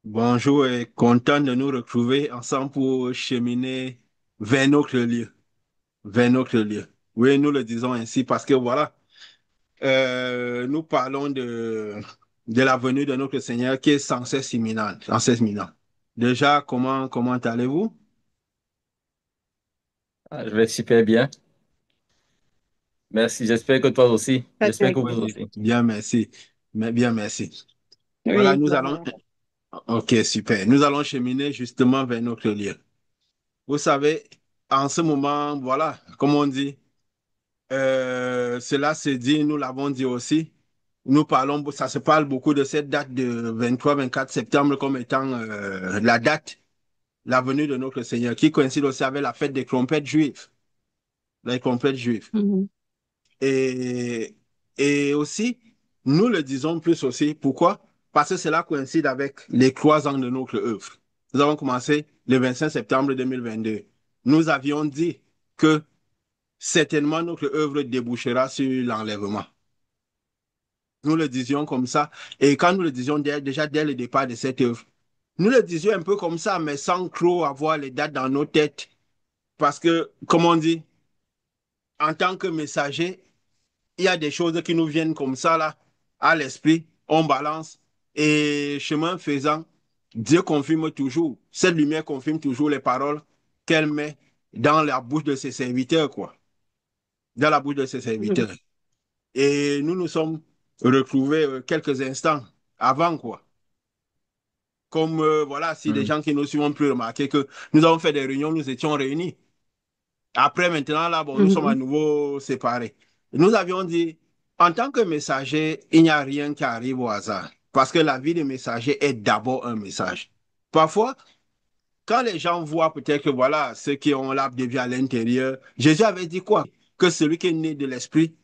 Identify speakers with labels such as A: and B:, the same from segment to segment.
A: Bonjour et content de nous retrouver ensemble pour cheminer vers notre lieu, vers notre lieu. Oui, nous le disons ainsi parce que voilà, nous parlons de la venue de notre Seigneur qui est sans cesse imminente, sans cesse imminente. Déjà, comment allez-vous?
B: Ah, je vais super bien. Merci. J'espère que toi aussi.
C: Très,
B: J'espère
C: très
B: que
A: Oui,
B: vous
C: bien.
B: aussi.
A: bien, merci. Mais bien, merci. Voilà,
C: Oui,
A: nous allons.
C: vraiment.
A: Ok, super. Nous allons cheminer justement vers notre lieu. Vous savez, en ce moment, voilà, comme on dit. Cela se dit, nous l'avons dit aussi. Nous parlons, ça se parle beaucoup de cette date de 23-24 septembre comme étant la date, la venue de notre Seigneur, qui coïncide aussi avec la fête des trompettes juives, les trompettes juives.
C: Mhm.
A: Et, et aussi, nous le disons plus aussi. Pourquoi? Parce que cela coïncide avec les 3 ans de notre œuvre. Nous avons commencé le 25 septembre 2022. Nous avions dit que certainement notre œuvre débouchera sur l'enlèvement. Nous le disions comme ça. Et quand nous le disions déjà dès le départ de cette œuvre, nous le disions un peu comme ça, mais sans trop avoir les dates dans nos têtes. Parce que, comme on dit, en tant que messager, il y a des choses qui nous viennent comme ça, là, à l'esprit, on balance. Et chemin faisant, Dieu confirme toujours, cette lumière confirme toujours les paroles qu'elle met dans la bouche de ses serviteurs, quoi. Dans la bouche de ses
C: Mhm.
A: serviteurs. Et nous nous sommes retrouvés quelques instants avant, quoi. Comme, voilà, si des
B: Mhm.
A: gens qui nous suivent ont pu remarquer que nous avons fait des réunions, nous étions réunis. Après, maintenant, là, bon, nous sommes à
C: Mhm.
A: nouveau séparés. Nous avions dit, en tant que messager, il n'y a rien qui arrive au hasard. Parce que la vie de messager est d'abord un message. Parfois, quand les gens voient peut-être que, voilà, ceux qui ont l'âme de vie à l'intérieur, Jésus avait dit quoi? Que celui qui est né de l'esprit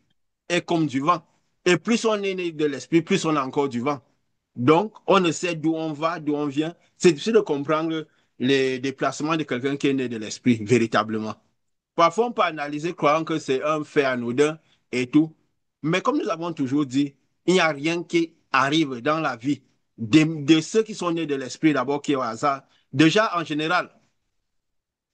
A: est comme du vent. Et plus on est né de l'esprit, plus on a encore du vent. Donc, on ne sait d'où on va, d'où on vient. C'est difficile de comprendre les déplacements de quelqu'un qui est né de l'esprit, véritablement. Parfois, on peut analyser croyant que c'est un fait anodin et tout. Mais comme nous avons toujours dit, il n'y a rien qui arrive dans la vie de ceux qui sont nés de l'esprit d'abord qui est au hasard. Déjà, en général,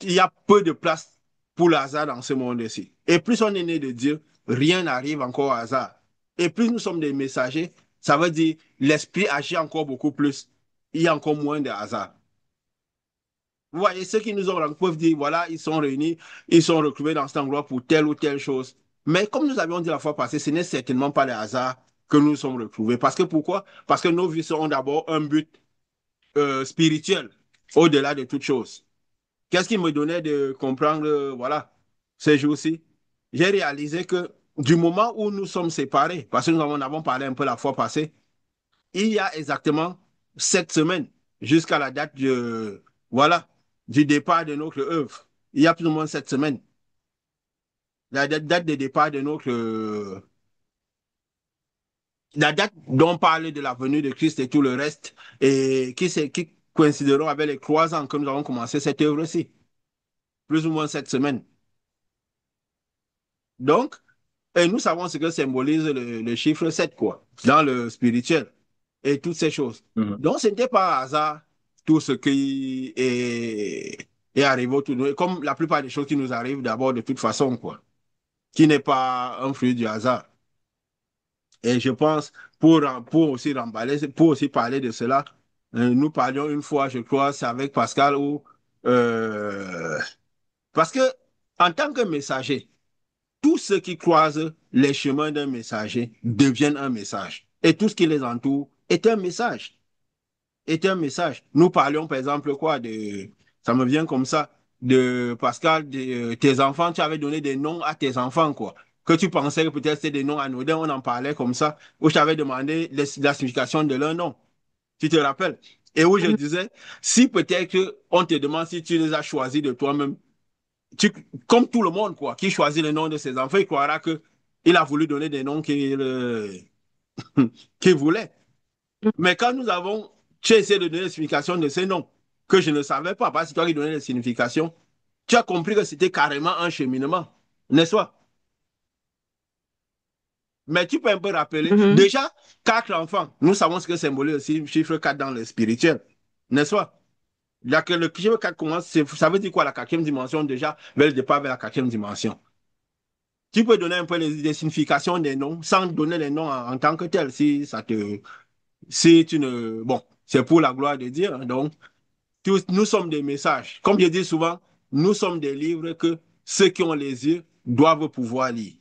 A: il y a peu de place pour le hasard dans ce monde-ci. Et plus on est né de Dieu, rien n'arrive encore au hasard. Et plus nous sommes des messagers, ça veut dire l'esprit agit encore beaucoup plus. Il y a encore moins de hasard. Vous voyez, ceux qui nous ont rencontrés peuvent dire, voilà, ils sont réunis, ils sont retrouvés dans cet endroit pour telle ou telle chose. Mais comme nous avions dit la fois passée, ce n'est certainement pas le hasard que nous sommes retrouvés. Parce que pourquoi? Parce que nos vies ont d'abord un but spirituel, au-delà de toute chose. Qu'est-ce qui me donnait de comprendre, voilà, ces jours-ci? J'ai réalisé que du moment où nous sommes séparés, parce que nous en avons parlé un peu la fois passée, il y a exactement 7 semaines jusqu'à la date voilà, du départ de notre œuvre. Il y a plus ou moins 7 semaines. La date de départ de la date dont on parle de la venue de Christ et tout le reste, et qui coïncideront avec les 3 ans que nous avons commencé cette œuvre-ci. Plus ou moins 7 semaines. Donc, et nous savons ce que symbolise le chiffre 7 quoi, dans le spirituel et toutes ces choses.
B: Mhm.
A: Donc, ce n'était pas un hasard tout ce qui est arrivé autour de nous. Et comme la plupart des choses qui nous arrivent d'abord de toute façon, quoi, qui n'est pas un fruit du hasard. Et je pense, pour aussi remballer, pour aussi parler de cela, nous parlions une fois, je crois, c'est avec Pascal, euh, parce que en tant que messager, tous ceux qui croisent les chemins d'un messager deviennent un message. Et tout ce qui les entoure est un message. Est un message. Nous parlions, par exemple, quoi, ça me vient comme ça, de Pascal, de tes enfants, tu avais donné des noms à tes enfants, quoi. Que tu pensais que peut-être c'était des noms anodins, on en parlait comme ça, où je t'avais demandé la signification de leur nom. Tu te rappelles? Et où je
C: Mhm.
A: disais, si peut-être on te demande si tu les as choisis de toi-même, tu, comme tout le monde, quoi, qui choisit le nom de ses enfants, il croira que il a voulu donner des noms qu'il voulait. Mais quand nous avons, tu as essayé de donner la signification de ces noms, que je ne savais pas, parce que c'est toi qui donnais la signification, tu as compris que c'était carrément un cheminement, n'est-ce pas? Mais tu peux un peu rappeler,
C: Mhm.
A: déjà, 4 enfants, nous savons ce que symbolise aussi le chiffre 4 dans le spirituel. n'est-ce pas? Le schéma 4 commence, ça veut dire quoi la quatrième dimension déjà, vers le départ vers la quatrième dimension. Tu peux donner un peu les significations des noms sans donner les noms en tant que tel si ça te. Si tu ne. Bon, c'est pour la gloire de Dieu. Hein, donc, nous sommes des messages. Comme je dis souvent, nous sommes des livres que ceux qui ont les yeux doivent pouvoir lire.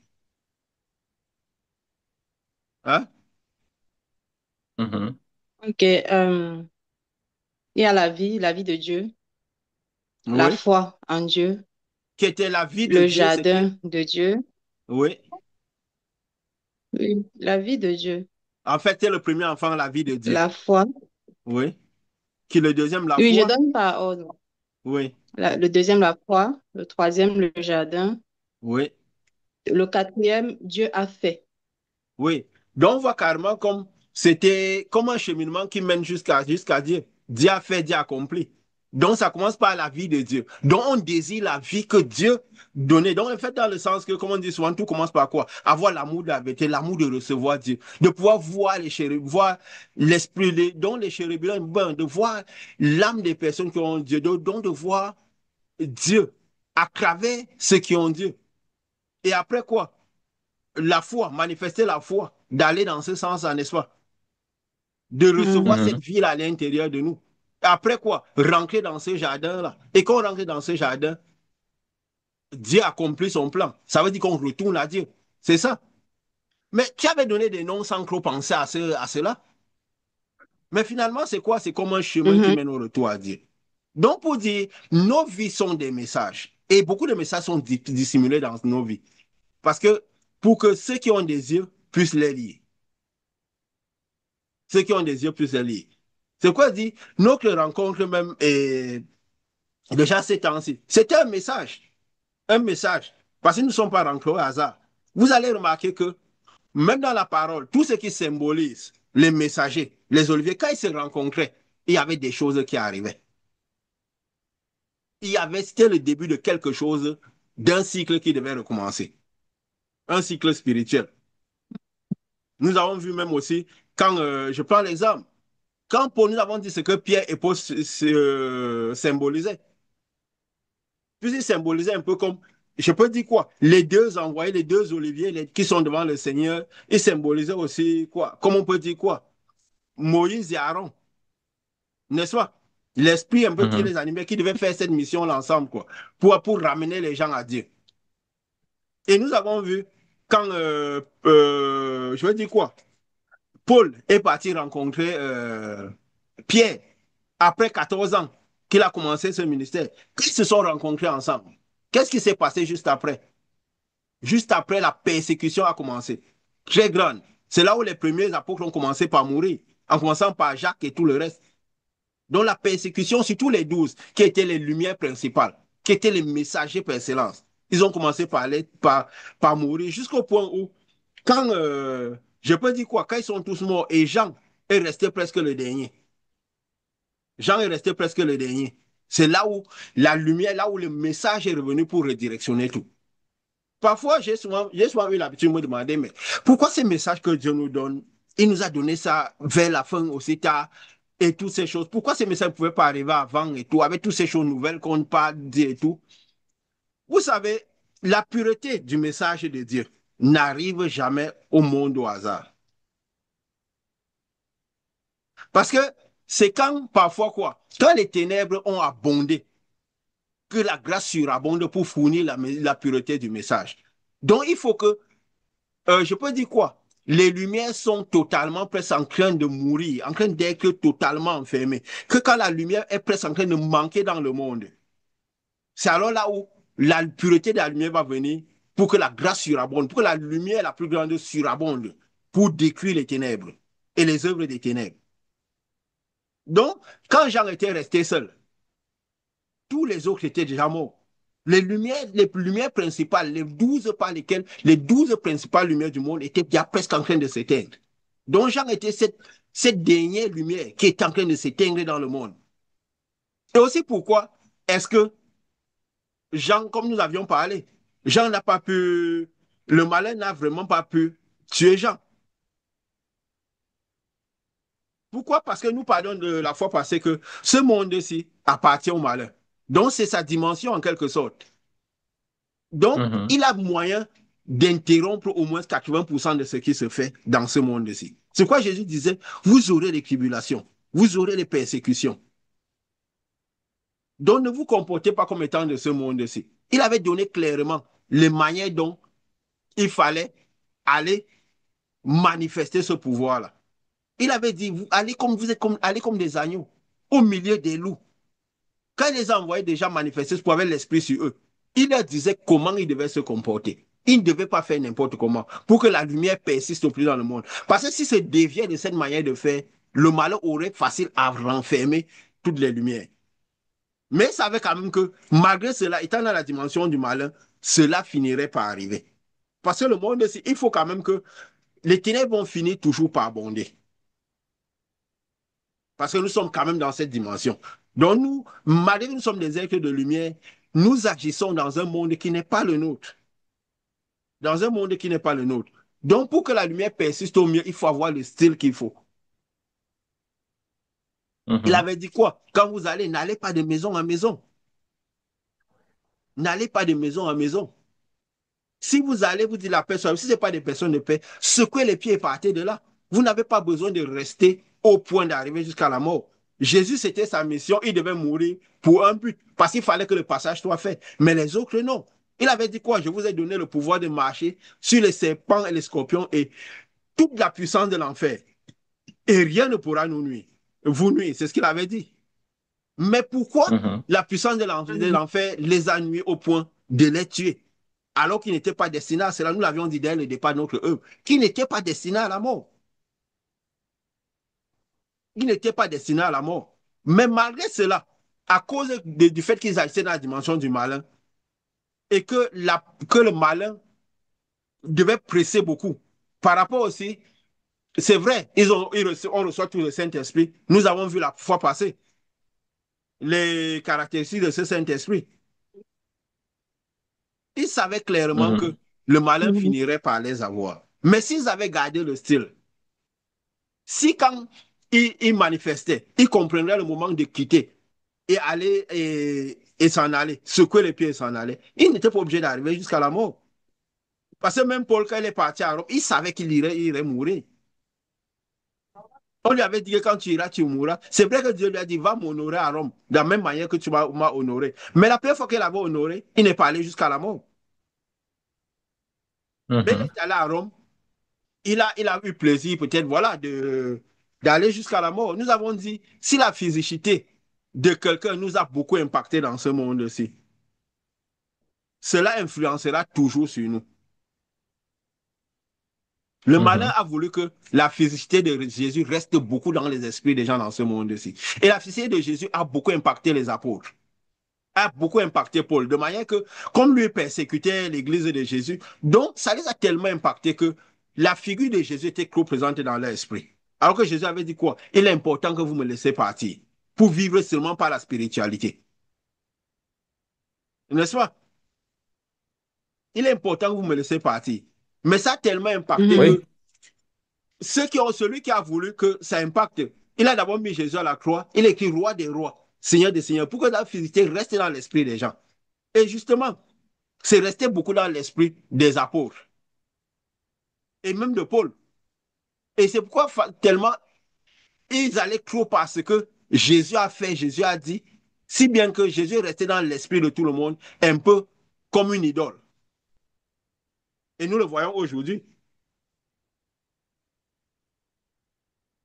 A: Hein?
B: Mhm.
C: Ok, il y a la vie de Dieu, la
A: Oui.
C: foi en Dieu,
A: Qui était la vie de
C: le
A: Dieu, c'était.
C: jardin de Dieu.
A: Oui.
C: Oui, la vie de Dieu,
A: En fait, c'est le premier enfant, la vie de Dieu.
C: la foi.
A: Oui. Qui le deuxième, la
C: Oui, je
A: foi.
C: donne par ordre.
A: Oui.
C: Le deuxième, la foi. Le troisième, le jardin.
A: Oui.
C: Le quatrième, Dieu a fait.
A: Oui. Donc, on voit carrément comme c'était comme un cheminement qui mène jusqu'à Dieu. Dieu a fait, Dieu a accompli. Donc, ça commence par la vie de Dieu. Donc, on désire la vie que Dieu donnait. Donc, en fait, dans le sens que, comme on dit souvent, tout commence par quoi? Avoir l'amour de la vérité, l'amour de recevoir Dieu, de pouvoir voir les chérubins, voir l'esprit, donc les chérubins, ben, de voir l'âme des personnes qui ont Dieu, donc de voir Dieu à travers ceux qui ont Dieu. Et après quoi? La foi, manifester la foi, d'aller dans ce sens-là, n'est-ce pas? De recevoir
C: Mhm.
A: cette
B: Mhm.
A: vie-là à l'intérieur de nous. Après quoi? Rentrer dans ce jardin-là. Et quand on rentre dans ce jardin, Dieu accomplit son plan. Ça veut dire qu'on retourne à Dieu. C'est ça. Mais tu avais donné des noms sans trop penser à cela. Mais finalement, c'est quoi? C'est comme un chemin qui
C: Mhm.
A: mène au retour à Dieu. Donc, pour dire, nos vies sont des messages. Et beaucoup de messages sont dissimulés dans nos vies. Parce que pour que ceux qui ont des yeux puissent les lire. Ceux qui ont des yeux puissent les lire. C'est quoi dit? Notre rencontre même est déjà ces temps-ci. C'était un message. Un message. Parce que nous ne sommes pas rencontrés au hasard. Vous allez remarquer que même dans la parole, tout ce qui symbolise les messagers, les oliviers, quand ils se rencontraient, il y avait des choses qui arrivaient. C'était le début de quelque chose, d'un cycle qui devait recommencer. Un cycle spirituel. Nous avons vu même aussi, quand je prends l'exemple, quand Paul nous avons dit ce que Pierre et Paul symbolisaient, puisqu'ils symbolisaient un peu comme, je peux dire quoi, les deux envoyés, les deux oliviers qui sont devant le Seigneur, ils symbolisaient aussi quoi, comme on peut dire quoi, Moïse et Aaron, n'est-ce pas? L'esprit un peu qui
B: Mhm.
A: les animait, qui devait faire cette mission-là ensemble, quoi, pour ramener les gens à Dieu. Et nous avons vu quand, je veux dire quoi, Paul est parti rencontrer Pierre après 14 ans qu'il a commencé ce ministère. Ils se sont rencontrés ensemble. Qu'est-ce qui s'est passé juste après? Juste après, la persécution a commencé. Très grande. C'est là où les premiers apôtres ont commencé par mourir, en commençant par Jacques et tout le reste. Donc la persécution sur tous les 12, qui étaient les lumières principales, qui étaient les messagers par excellence, ils ont commencé par mourir jusqu'au point où, quand, je peux dire quoi, quand ils sont tous morts et Jean est resté presque le dernier. Jean est resté presque le dernier. C'est là où la lumière, là où le message est revenu pour redirectionner tout. Parfois, j'ai souvent eu l'habitude de me demander, mais pourquoi ces messages que Dieu nous donne, il nous a donné ça vers la fin aussi tard et toutes ces choses. Pourquoi ces messages ne pouvaient pas arriver avant et tout, avec toutes ces choses nouvelles qu'on parle et tout. Vous savez, la pureté du message de Dieu n'arrive jamais au monde au hasard. Parce que c'est quand, parfois quoi, quand les ténèbres ont abondé, que la grâce surabonde pour fournir la pureté du message. Donc, il faut que je peux dire quoi? Les lumières sont totalement presque en train de mourir, en train d'être totalement enfermées. Que quand la lumière est presque en train de manquer dans le monde, c'est alors là où la pureté de la lumière va venir pour que la grâce surabonde, pour que la lumière la plus grande surabonde, pour détruire les ténèbres et les œuvres des ténèbres. Donc, quand Jean était resté seul, tous les autres étaient déjà morts. Les lumières principales, les 12 principales lumières du monde étaient déjà presque en train de s'éteindre. Donc Jean était cette dernière lumière qui est en train de s'éteindre dans le monde. Et aussi pourquoi est-ce que Jean, comme nous avions parlé, Jean n'a pas pu, le malin n'a vraiment pas pu tuer Jean. Pourquoi? Parce que nous parlons de la fois passée que ce monde-ci appartient au malin. Donc, c'est sa dimension en quelque sorte. Donc,
B: Mhm.
A: il a moyen d'interrompre au moins 80% de ce qui se fait dans ce monde-ci. C'est quoi Jésus disait, vous aurez des tribulations, vous aurez des persécutions. Donc, ne vous comportez pas comme étant de ce monde-ci. Il avait donné clairement les manières dont il fallait aller manifester ce pouvoir-là. Il avait dit, vous allez comme vous êtes comme, allez comme des agneaux au milieu des loups. Quand il les a envoyés déjà manifester pour avoir l'esprit sur eux, il leur disait comment ils devaient se comporter. Ils ne devaient pas faire n'importe comment pour que la lumière persiste au plus dans le monde. Parce que si se déviait de cette manière de faire, le malin aurait facile à renfermer toutes les lumières. Mais il savait quand même que malgré cela, étant dans la dimension du malin, cela finirait par arriver. Parce que le monde, il faut quand même que les ténèbres vont finir toujours par abonder. Parce que nous sommes quand même dans cette dimension. Donc nous, malgré que nous sommes des êtres de lumière, nous agissons dans un monde qui n'est pas le nôtre. Dans un monde qui n'est pas le nôtre. Donc pour que la lumière persiste au mieux, il faut avoir le style qu'il faut. Il
B: Mhm.
A: avait dit quoi? Quand vous allez, n'allez pas de maison en maison. N'allez pas de maison en maison. Si vous allez, vous dites la personne, si ce n'est pas des personnes de paix, secouez les pieds et partez de là. Vous n'avez pas besoin de rester au point d'arriver jusqu'à la mort. Jésus, c'était sa mission, il devait mourir pour un but, parce qu'il fallait que le passage soit fait. Mais les autres, non. Il avait dit quoi? Je vous ai donné le pouvoir de marcher sur les serpents et les scorpions et toute la puissance de l'enfer. Et rien ne pourra nous nuire. Vous nuire, c'est ce qu'il avait dit. Mais pourquoi
B: Mhm.
A: la puissance de l'enfer les a nuits au point de les tuer? Alors qu'ils n'étaient pas destinés à cela. Nous l'avions dit dès le départ de notre œuvre, qu'ils n'étaient pas destinés à la mort. Ils n'étaient pas destinés à la mort. Mais malgré cela, à cause du fait qu'ils agissaient dans la dimension du malin, et que le malin devait presser beaucoup. Par rapport aussi, c'est vrai, on reçoit tout le Saint-Esprit. Nous avons vu la fois passée les caractéristiques de ce Saint-Esprit. Ils savaient clairement que
B: Mhm.
A: le malin
C: Mhm.
A: finirait par les avoir. Mais s'ils avaient gardé le style, si quand ils manifestaient, ils comprendraient le moment de quitter et aller et s'en aller, secouer les pieds et s'en aller, ils n'étaient pas obligés d'arriver jusqu'à la mort. Parce que même Paul, quand il est parti à Rome, il savait il irait mourir. On lui avait dit que quand tu iras, tu mourras. C'est vrai que Dieu lui a dit, va m'honorer à Rome, de la même manière que tu m'as honoré. Mais la première fois qu'il avait honoré, il n'est pas allé jusqu'à la mort. Mais il
B: Mhm.
A: est allé à Rome, il a eu plaisir peut-être voilà, d'aller jusqu'à la mort. Nous avons dit, si la physicité de quelqu'un nous a beaucoup impacté dans ce monde-ci, cela influencera toujours sur nous. Le malin
B: Mhm.
A: a voulu que la physicité de Jésus reste beaucoup dans les esprits des gens dans ce monde-ci. Et la physicité de Jésus a beaucoup impacté les apôtres, a beaucoup impacté Paul, de manière que, comme lui persécutait l'église de Jésus, donc ça les a tellement impactés que la figure de Jésus était trop présente dans leur esprit. Alors que Jésus avait dit quoi? Il est important que vous me laissez partir pour vivre seulement par la spiritualité. N'est-ce pas? Il est important que vous me laissez partir. Mais ça a tellement impacté
C: Mhm.
A: que
B: Oui.
A: celui qui a voulu que ça impacte, il a d'abord mis Jésus à la croix, il est écrit roi des rois, seigneur des seigneurs, pour que la physicité reste dans l'esprit des gens. Et justement, c'est resté beaucoup dans l'esprit des apôtres et même de Paul. Et c'est pourquoi tellement ils allaient trop parce que Jésus a fait, Jésus a dit, si bien que Jésus est resté dans l'esprit de tout le monde, un peu comme une idole. Et nous le voyons aujourd'hui.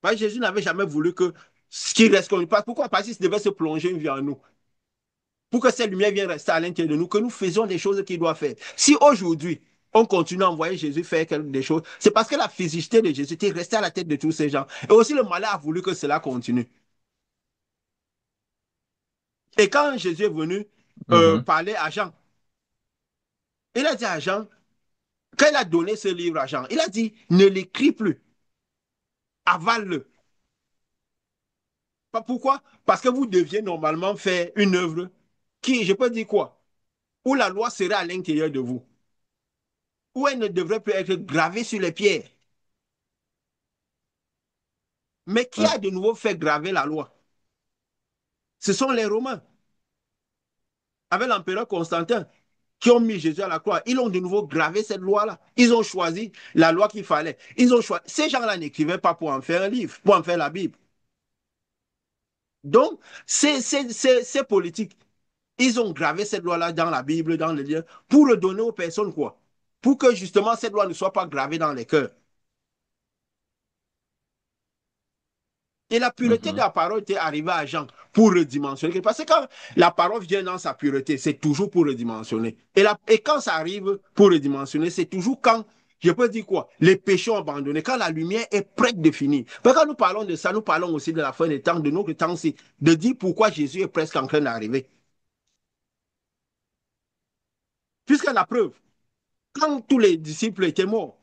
A: Parce que Jésus n'avait jamais voulu que ce qui reste comme il passe. Pourquoi? Parce qu'il devait se plonger une vie en nous. Pour que cette lumière vienne rester à l'intérieur de nous, que nous faisions des choses qu'il doit faire. Si aujourd'hui, on continue à envoyer Jésus faire des choses, c'est parce que la physicité de Jésus était restée à la tête de tous ces gens. Et aussi le malin a voulu que cela continue. Et quand Jésus est venu
B: Mhm.
A: parler à Jean, il a dit à Jean, quand il a donné ce livre à Jean, il a dit, ne l'écris plus, avale-le. Pourquoi? Parce que vous deviez normalement faire une œuvre qui, je peux dire quoi, où la loi serait à l'intérieur de vous, où elle ne devrait plus être gravée sur les pierres. Mais qui a de nouveau fait graver la loi? Ce sont les Romains, avec l'empereur Constantin, qui ont mis Jésus à la croix. Ils ont de nouveau gravé cette loi-là. Ils ont choisi la loi qu'il fallait. Ils ont choisi. Ces gens-là n'écrivaient pas pour en faire un livre, pour en faire la Bible. Donc, c'est politique. Ils ont gravé cette loi-là dans la Bible, dans les liens, pour le donner aux personnes, quoi. Pour que justement cette loi ne soit pas gravée dans les cœurs. Et la pureté de la parole était arrivée à Jean pour redimensionner. Parce que quand la parole vient dans sa pureté, c'est toujours pour redimensionner. Et quand ça arrive pour redimensionner, c'est toujours quand, je peux dire quoi, les péchés ont abandonné, quand la lumière est prête de finir. Parce que quand nous parlons de ça, nous parlons aussi de la fin des temps, de notre temps-ci, de dire pourquoi Jésus est presque en train d'arriver. Puisque la preuve, quand tous les disciples étaient morts,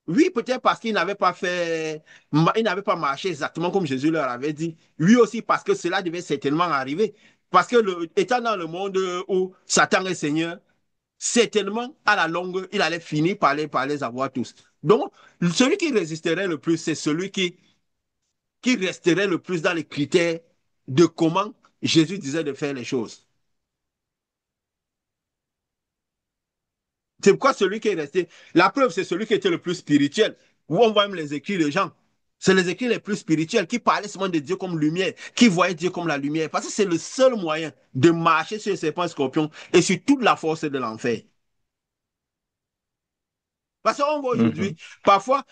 A: oui, peut-être parce qu'ils n'avaient pas fait, ils n'avaient pas marché exactement comme Jésus leur avait dit. Oui aussi parce que cela devait certainement arriver. Parce que étant dans le monde où Satan est Seigneur, certainement à la longue, il allait finir par les avoir tous. Donc, celui qui résisterait le plus, c'est celui qui resterait le plus dans les critères de comment Jésus disait de faire les choses. C'est pourquoi celui qui est resté, la preuve, c'est celui qui était le plus spirituel. Où on voit même les écrits de Jean. C'est les écrits les plus spirituels qui parlaient seulement de Dieu comme lumière, qui voyaient Dieu comme la lumière. Parce que c'est le seul moyen de marcher sur les serpents et scorpions et sur toute la force de l'enfer. Parce qu'on voit aujourd'hui, parfois,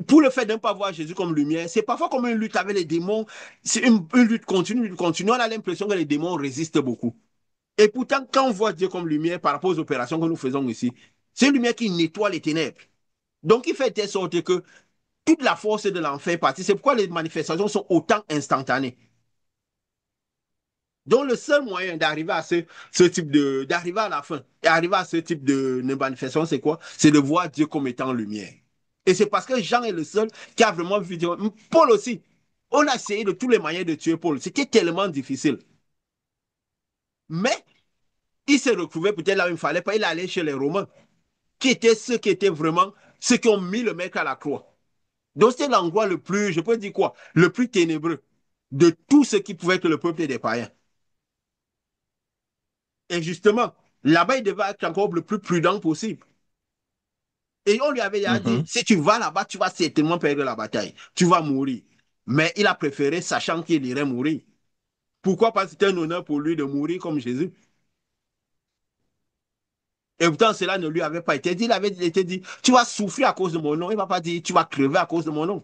A: pour le fait de ne pas voir Jésus comme lumière, c'est parfois comme une lutte avec les démons. C'est une lutte continue, On a l'impression que les démons résistent beaucoup. Et pourtant, quand on voit Dieu comme lumière par rapport aux opérations que nous faisons ici, c'est une lumière qui nettoie les ténèbres. Donc, il fait de telle sorte que toute la force de l'enfer est partie. C'est pourquoi les manifestations sont autant instantanées. Donc, le seul moyen d'arriver à ce type d'arriver à la fin et arriver à ce type de manifestation, c'est quoi? C'est de voir Dieu comme étant lumière. Et c'est parce que Jean est le seul qui a vraiment vu Dieu. Paul aussi. On a essayé de tous les moyens de tuer Paul. C'était tellement difficile. Mais il s'est retrouvé peut-être là où il ne fallait pas. Il allait chez les Romains, qui étaient ceux qui étaient vraiment ceux qui ont mis le mec à la croix. Donc c'est l'endroit le plus, je peux dire quoi, le plus ténébreux de tout ce qui pouvait être le peuple des païens. Et justement, là-bas, il devait être encore le plus prudent possible. Et on lui avait déjà dit, si tu vas là-bas, tu vas certainement perdre la bataille. Tu vas mourir. Mais il a préféré, sachant qu'il irait mourir. Pourquoi? Parce que c'était un honneur pour lui de mourir comme Jésus. Et pourtant, cela ne lui avait pas été dit. Il avait été dit, tu vas souffrir à cause de mon nom. Il ne va pas dire, tu vas crever à cause de mon nom.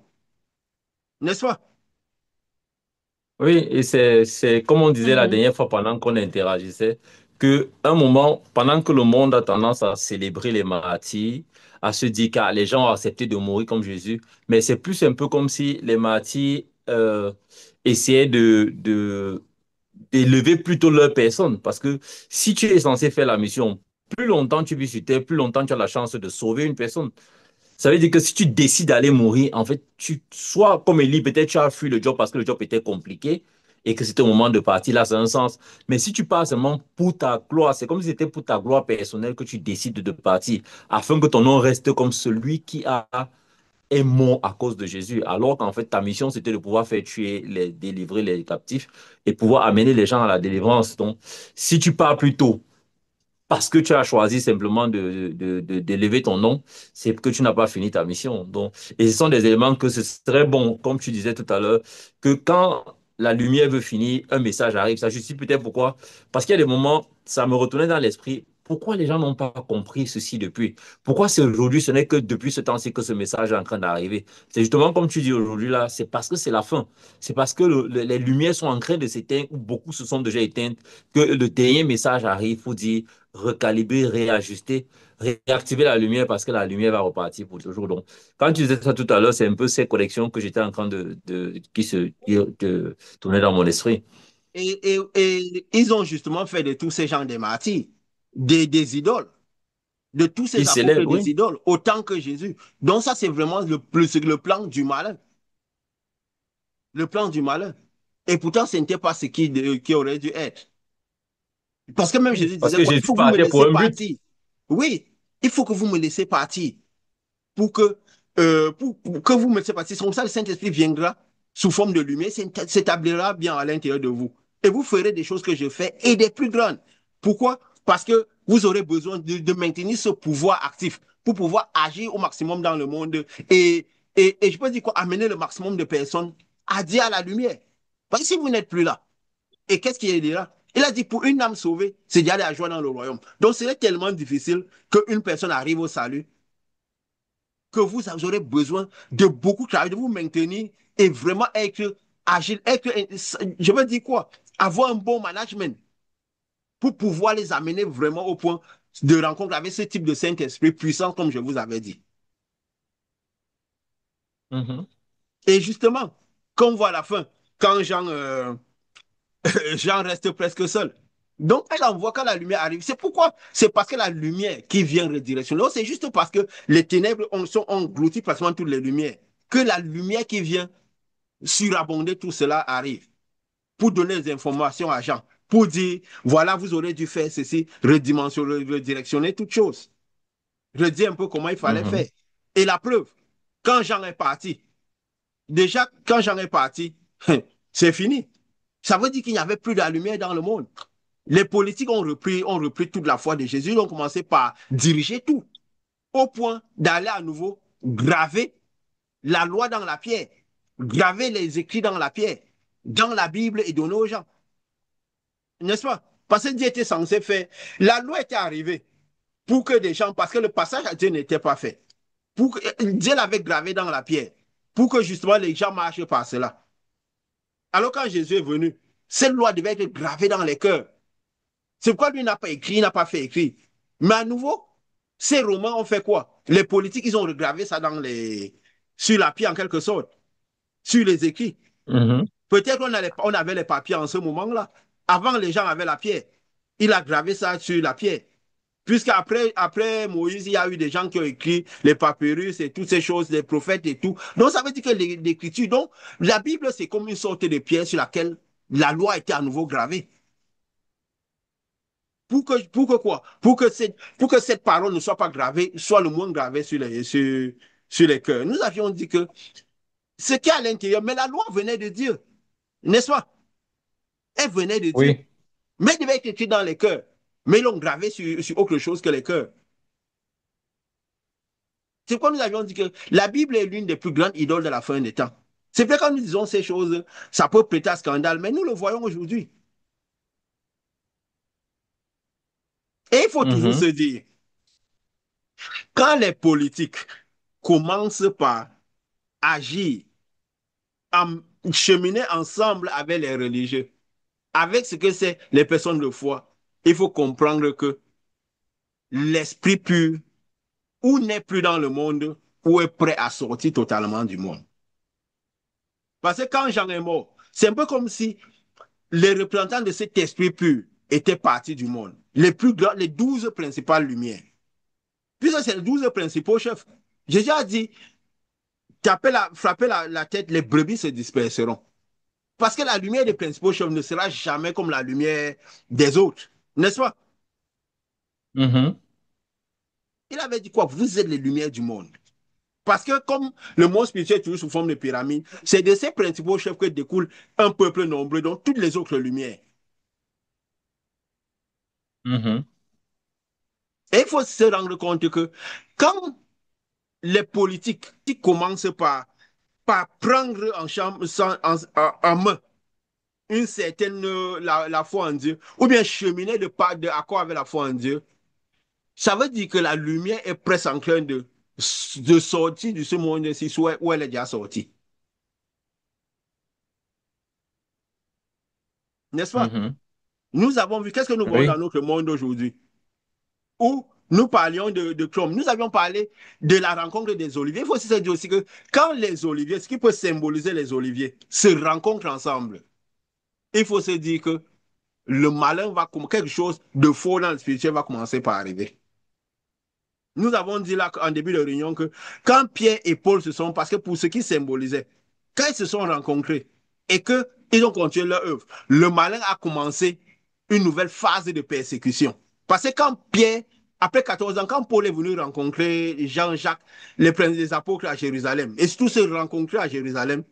A: N'est-ce pas?
B: Oui, et c'est comme on disait la
C: Mhm.
B: dernière fois pendant qu'on interagissait, que un moment, pendant que le monde a tendance à célébrer les martyrs, à se dire que les gens ont accepté de mourir comme Jésus, mais c'est plus un peu comme si les martyrs essayaient d'élever plutôt leur personne. Parce que si tu es censé faire la mission, plus longtemps tu vis sur terre, plus longtemps tu as la chance de sauver une personne. Ça veut dire que si tu décides d'aller mourir, en fait, soit comme Élie, peut-être tu as fui le job parce que le job était compliqué et que c'était au moment de partir, là, c'est un sens. Mais si tu pars seulement pour ta gloire, c'est comme si c'était pour ta gloire personnelle que tu décides de partir, afin que ton nom reste comme celui qui est mort à cause de Jésus. Alors qu'en fait, ta mission, c'était de pouvoir faire tuer, délivrer les captifs et pouvoir amener les gens à la délivrance. Donc, si tu pars plus tôt, parce que tu as choisi simplement d'élever ton nom, c'est que tu n'as pas fini ta mission. Donc, et ce sont des éléments que ce serait bon, comme tu disais tout à l'heure, que quand la lumière veut finir, un message arrive. Ça justifie peut-être pourquoi. Parce qu'il y a des moments, ça me retournait dans l'esprit. Pourquoi les gens n'ont pas compris ceci depuis? Pourquoi c'est aujourd'hui, ce n'est que depuis ce temps-ci que ce message est en train d'arriver? C'est justement comme tu dis aujourd'hui là, c'est parce que c'est la fin. C'est parce que les lumières sont en train de s'éteindre, ou beaucoup se sont déjà éteintes, que le dernier message arrive pour dire recalibrer, réajuster, réactiver la lumière parce que la lumière va repartir pour toujours. Donc, quand tu disais ça tout à l'heure, c'est un peu ces connexions que j'étais en train de tourner dans mon esprit.
A: Et ils ont justement fait de tous ces gens des martyrs, des idoles, de tous
B: Qui
A: ces apôtres
B: célèbre,
A: des
B: oui.
A: idoles, autant que Jésus. Donc ça, c'est vraiment le plan du malin. Le plan du malin. Et pourtant, ce n'était pas ce qui aurait dû être. Parce que même
B: Oui.
A: Jésus
B: Parce
A: disait
B: que
A: quoi? Il
B: Jésus
A: faut que vous me
B: partait pour
A: laissiez
B: un but.
A: partir. Oui, il faut que vous me laissiez partir pour que vous me laissiez partir. C'est comme ça le Saint-Esprit viendra sous forme de lumière s'établira bien à l'intérieur de vous. Et vous ferez des choses que je fais et des plus grandes. Pourquoi? Parce que vous aurez besoin de maintenir ce pouvoir actif pour pouvoir agir au maximum dans le monde et je peux dire quoi, amener le maximum de personnes à dire à la lumière. Parce que si vous n'êtes plus là, et qu'est-ce qu'il dira? Il a dit pour une âme sauvée, c'est d'y aller à joie dans le royaume. Donc, c'est tellement difficile qu'une personne arrive au salut que vous aurez besoin de beaucoup de travail, de vous maintenir et vraiment être agile, être, je veux dire quoi? Avoir un bon management pour pouvoir les amener vraiment au point de rencontre avec ce type de Saint-Esprit puissant, comme je vous avais dit. Et justement, comme on voit à la fin, quand Jean reste presque seul. Donc, elle envoie quand la lumière arrive. C'est pourquoi? C'est parce que la lumière qui vient redirectionner. C'est juste parce que les ténèbres sont englouties pratiquement toutes les lumières. Que la lumière qui vient surabonder tout cela arrive. Pour donner des informations à Jean. Pour dire, voilà, vous aurez dû faire ceci, redirectionner toutes choses. Je dis un peu comment il fallait faire. Et la preuve, quand Jean est parti, déjà, quand Jean est parti, c'est fini. Ça veut dire qu'il n'y avait plus de la lumière dans le monde. Les politiques ont repris toute la foi de Jésus. Ils ont commencé par diriger tout, au point d'aller à nouveau graver la loi dans la pierre, graver les écrits dans la pierre, dans la Bible et donner aux gens. N'est-ce pas? Parce que Dieu était censé faire. La loi était arrivée pour que des gens, parce que le passage à Dieu n'était pas fait. Dieu l'avait gravé dans la pierre, pour que justement les gens marchent par cela. Alors quand Jésus est venu, cette loi devait être gravée dans les cœurs. C'est pourquoi lui n'a pas écrit, il n'a pas fait écrire. Mais à nouveau, ces romans ont fait quoi? Les politiques, ils ont regravé ça sur la pierre en quelque sorte, sur les écrits. Peut-être qu'on avait les papiers en ce moment-là. Avant, les gens avaient la pierre. Il a gravé ça sur la pierre. Puisqu'après Moïse, il y a eu des gens qui ont écrit les papyrus et toutes ces choses, les prophètes et tout. Donc, ça veut dire que l'écriture, donc, la Bible, c'est comme une sorte de pierre sur laquelle la loi a été à nouveau gravée. Pour que quoi? Pour que cette parole ne soit pas gravée, soit le moins gravée sur les cœurs. Nous avions dit que ce qui est à l'intérieur, mais la loi venait de Dieu, n'est-ce pas? Elle venait de Dieu.
B: Oui.
A: Mais elle devait être écrite dans les cœurs. Mais ils l'ont gravée sur autre chose que les cœurs. C'est pourquoi nous avions dit que la Bible est l'une des plus grandes idoles de la fin des temps. C'est vrai que quand nous disons ces choses, ça peut prêter à scandale, mais nous le voyons aujourd'hui. Et il faut toujours se dire, quand les politiques commencent par agir, cheminer ensemble avec les religieux, avec ce que c'est les personnes de foi, il faut comprendre que l'esprit pur ou n'est plus dans le monde ou est prêt à sortir totalement du monde. Parce que quand Jean est mort, c'est un peu comme si les représentants de cet esprit pur étaient partis du monde. Les 12 principales lumières. Puisque c'est les 12 principaux chefs. Jésus a dit, frapper la tête, les brebis se disperseront. Parce que la lumière des principaux chefs ne sera jamais comme la lumière des autres. N'est-ce pas? Il avait dit quoi? Vous êtes les lumières du monde. Parce que comme le monde spirituel est toujours sous forme de pyramide, c'est de ces principaux chefs que découle un peuple nombreux, dont toutes les autres lumières. Et il faut se rendre compte que quand les politiques qui commencent par prendre en main une certaine la foi en Dieu, ou bien cheminer de accord avec la foi en Dieu, ça veut dire que la lumière est presque en train de sortir de ce monde-ci, où elle est déjà sortie. N'est-ce pas? Nous avons vu, qu'est-ce que nous voyons dans
B: Oui.
A: notre monde aujourd'hui? Où nous parlions de Chrome. Nous avions parlé de la rencontre des oliviers. Il faut aussi se dire aussi que quand les oliviers, ce qui peut symboliser les oliviers, se rencontrent ensemble, il faut se dire que le malin quelque chose de faux dans le spirituel va commencer par arriver. Nous avons dit là en début de réunion que quand Pierre et Paul se sont, parce que pour ce qui symbolisait, quand ils se sont rencontrés et qu'ils ont continué leur œuvre, le malin a commencé une nouvelle phase de persécution. Parce que quand Pierre, après 14 ans, quand Paul est venu rencontrer Jean-Jacques, les princes des apôtres à Jérusalem, et surtout se rencontrer à Jérusalem,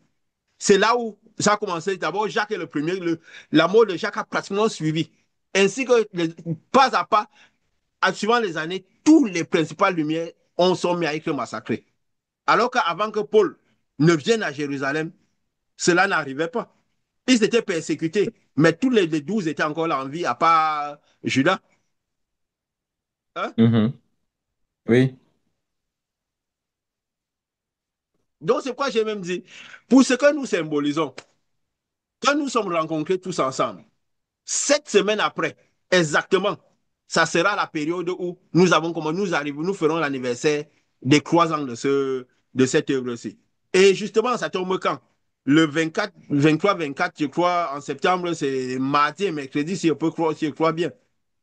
A: C'est là où ça a commencé. D'abord, Jacques est le premier. La mort de Jacques a pratiquement suivi. Ainsi que pas à pas, en suivant les années, tous les principales lumières sont mis à être massacrés. Alors qu'avant que Paul ne vienne à Jérusalem, cela n'arrivait pas. Ils étaient persécutés, mais tous les 12 étaient encore là en vie, à part Judas. Hein?
B: Mhm. Oui.
A: Donc, c'est quoi j'ai même dit, pour ce que nous symbolisons, quand nous sommes rencontrés tous ensemble, 7 semaines après, exactement, ça sera la période où nous avons comment nous arrivons, nous ferons l'anniversaire des 3 ans de cette œuvre-ci. Et justement, ça tombe quand? Le 24, 23, 24, je crois, en septembre, c'est mardi et mercredi, si je peux croire, si je crois bien.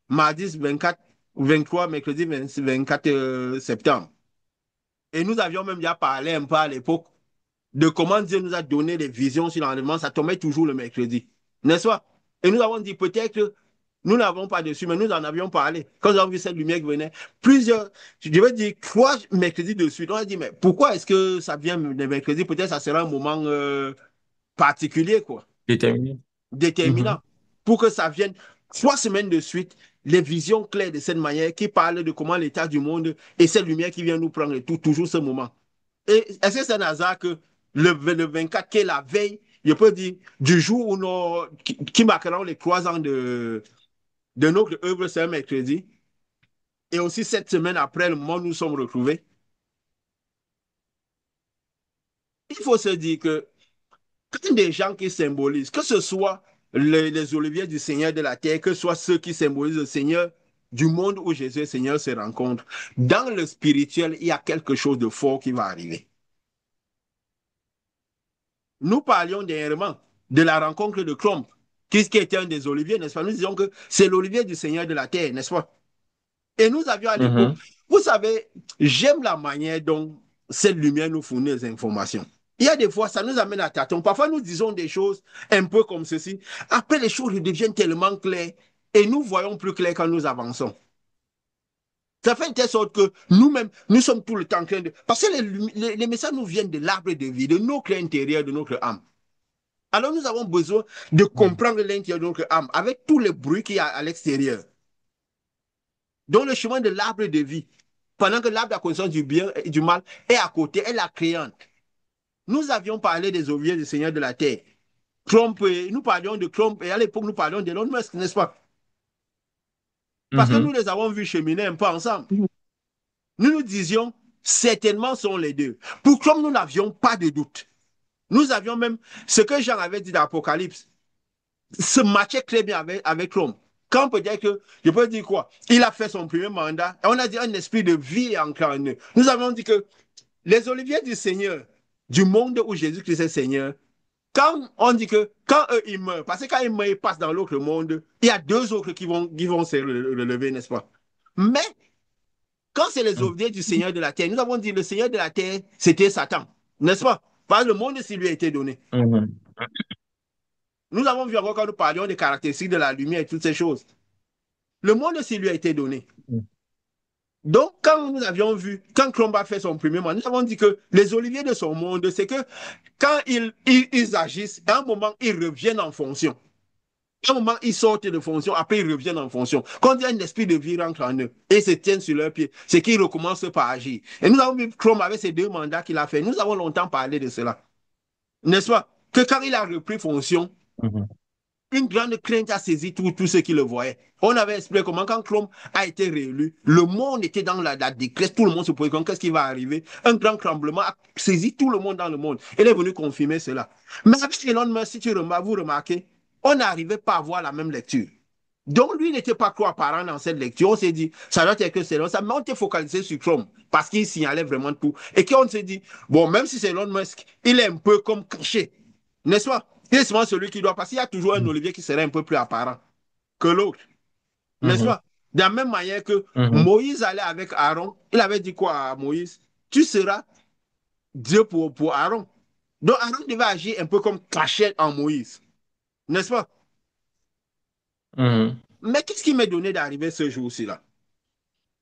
A: Mardi 24, 23, mercredi 24 septembre. Et nous avions même déjà parlé un peu à l'époque de comment Dieu nous a donné des visions sur l'enlèvement, ça tombait toujours le mercredi. N'est-ce pas? Et nous avons dit peut-être que nous n'avons pas dessus, mais nous en avions parlé. Quand nous avons vu cette lumière qui venait, plusieurs, je devais dire 3 mercredis de suite. On a dit, mais pourquoi est-ce que ça vient le mercredi? Peut-être que ça sera un moment particulier, quoi,
B: Déterminé.
A: déterminant,
B: Mhm.
A: pour que ça vienne 3 semaines de suite, les visions claires de cette manière qui parlent de comment l'état du monde et cette lumière qui vient nous prendre et tout, toujours ce moment. Et est-ce que c'est un hasard que le 24, qui est la veille, je peux dire, du jour où qui marqueront les 3 ans de notre œuvre, c'est un mercredi, et aussi 7 semaines après le moment où nous sommes retrouvés, il faut se dire que quand des gens qui symbolisent, que ce soit les oliviers du Seigneur de la terre, que ce soit ceux qui symbolisent le Seigneur du monde où Jésus est Seigneur se rencontrent, dans le spirituel, il y a quelque chose de fort qui va arriver. Nous parlions dernièrement de la rencontre de Trump, qui était un des oliviers, n'est-ce pas? Nous disions que c'est l'olivier du Seigneur de la terre, n'est-ce pas? Et nous avions à l'époque,
B: Mhm.
A: vous savez, j'aime la manière dont cette lumière nous fournit les informations. Il y a des fois, ça nous amène à tâtons. Parfois, nous disons des choses un peu comme ceci. Après, les choses deviennent tellement claires et nous voyons plus clair quand nous avançons. Ça fait de telle sorte que nous-mêmes, nous sommes tout le temps en train de... Parce que les messages nous viennent de l'arbre de vie, de notre intérieur, de notre âme. Alors nous avons besoin de comprendre l'intérieur de notre âme avec tous les bruits qu'il y a à l'extérieur. Donc le chemin de l'arbre de vie, pendant que l'arbre de la connaissance du bien et du mal est à côté, est la créante. Nous avions parlé des ouvriers du Seigneur de la Terre. Trump, nous parlions de Trump et à l'époque nous parlions d'Elon Musk, n'est-ce pas? Parce que nous
B: Mhm.
A: les avons vus cheminer un peu ensemble.
C: Mhm.
A: Nous nous disions, certainement sont les deux. Pour Trump, nous n'avions pas de doute. Nous avions même ce que Jean avait dit dans l'Apocalypse, se matchait très bien avec Trump. Quand peut-être que, je peux dire quoi, il a fait son premier mandat, et on a dit un esprit de vie incarné. Nous avons dit que les oliviers du Seigneur, du monde où Jésus-Christ est Seigneur, quand on dit que quand eux ils meurent, parce que quand ils meurent, ils passent dans l'autre monde, il y a deux autres qui vont se relever, n'est-ce pas? Mais quand c'est les oliviers du Seigneur de la terre, nous avons dit le Seigneur de la terre, c'était Satan, n'est-ce pas? Parce que le monde s'il lui a été donné.
B: Mhm.
A: Nous avons vu encore quand nous parlions des caractéristiques de la lumière et toutes ces choses. Le monde s'il lui a été donné. Donc, quand nous avions vu, quand Cromba a fait son premier mandat, nous avons dit que les oliviers de son monde, c'est que quand ils agissent, à un moment, ils reviennent en fonction. À un moment, ils sortent de fonction, après ils reviennent en fonction. Quand il y a un esprit de vie rentre en eux et se tiennent sur leurs pieds, c'est qu'ils recommencent par agir. Et nous avons vu Chrome avec ces 2 mandats qu'il a fait. Nous avons longtemps parlé de cela. N'est-ce pas? Que quand il a repris fonction,
B: Mhm.
A: une grande crainte a saisi tous ceux qui le voyaient. On avait expliqué comment quand Chrome a été réélu, le monde était dans la détresse, tout le monde se posait qu'est-ce qui va arriver. Un grand tremblement a saisi tout le monde dans le monde. Il est venu confirmer cela. Mais avec Elon Musk, si vous remarquez, on n'arrivait pas à voir la même lecture. Donc lui n'était pas trop apparent dans cette lecture. On s'est dit, ça doit être que c'est Elon Musk, mais on était focalisé sur Chrome parce qu'il signalait vraiment tout. Et qu'on s'est dit, bon, même si c'est Elon Musk, il est un peu comme caché, n'est-ce pas? C'est souvent celui qui doit, parce qu'il y a toujours un Olivier qui serait un peu plus apparent que l'autre, n'est-ce
B: Mhm.
A: pas? De la même manière que
B: Mhm.
A: Moïse allait avec Aaron, il avait dit quoi à Moïse? Tu seras Dieu pour Aaron. Donc Aaron devait agir un peu comme cachette en Moïse, n'est-ce pas?
B: Mhm.
A: Mais qu'est-ce qui m'est donné d'arriver ce jour-ci là?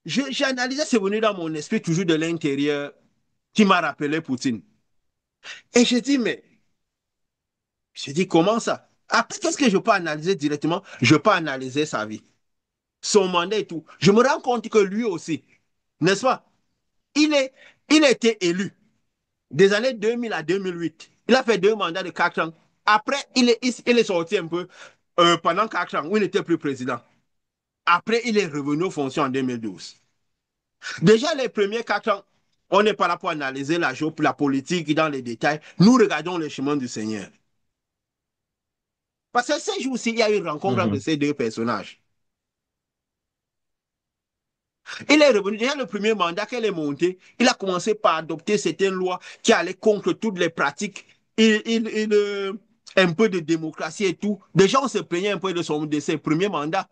A: J'ai analysé, c'est venu dans mon esprit toujours de l'intérieur qui m'a rappelé Poutine. Et j'ai dit, mais Je dis, comment ça? Après, qu'est-ce que je peux analyser directement? Je peux analyser sa vie, son mandat et tout. Je me rends compte que lui aussi, n'est-ce pas? Il est, il a été élu des années 2000 à 2008. Il a fait 2 mandats de 4 ans. Après, il est sorti un peu pendant 4 ans où il n'était plus président. Après, il est revenu aux fonctions en 2012. Déjà, les premiers 4 ans, on n'est pas là pour analyser la politique dans les détails. Nous regardons le chemin du Seigneur. Parce que ces jours-ci, il y a eu une rencontre entre
B: Mhm.
A: ces deux personnages. Il est revenu, déjà le premier mandat qu'elle est montée, il a commencé par adopter certaines lois qui allaient contre toutes les pratiques, un peu de démocratie et tout. Déjà, on se plaignait un peu de ses premiers mandats,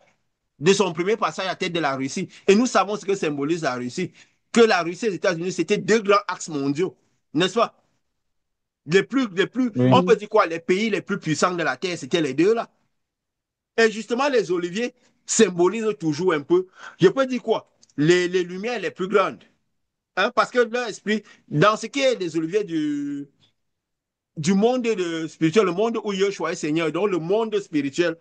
A: de son premier passage à la tête de la Russie. Et nous savons ce que symbolise la Russie. Que la Russie et les États-Unis, c'était deux grands axes mondiaux, n'est-ce pas? On
B: Oui.
A: peut dire quoi, les pays les plus puissants de la Terre, c'était les deux là. Et justement, les oliviers symbolisent toujours un peu, je peux dire quoi, les lumières les plus grandes. Hein, parce que leur esprit, dans ce qui est des oliviers du monde spirituel, le monde où Yeshua est Seigneur, donc le monde spirituel,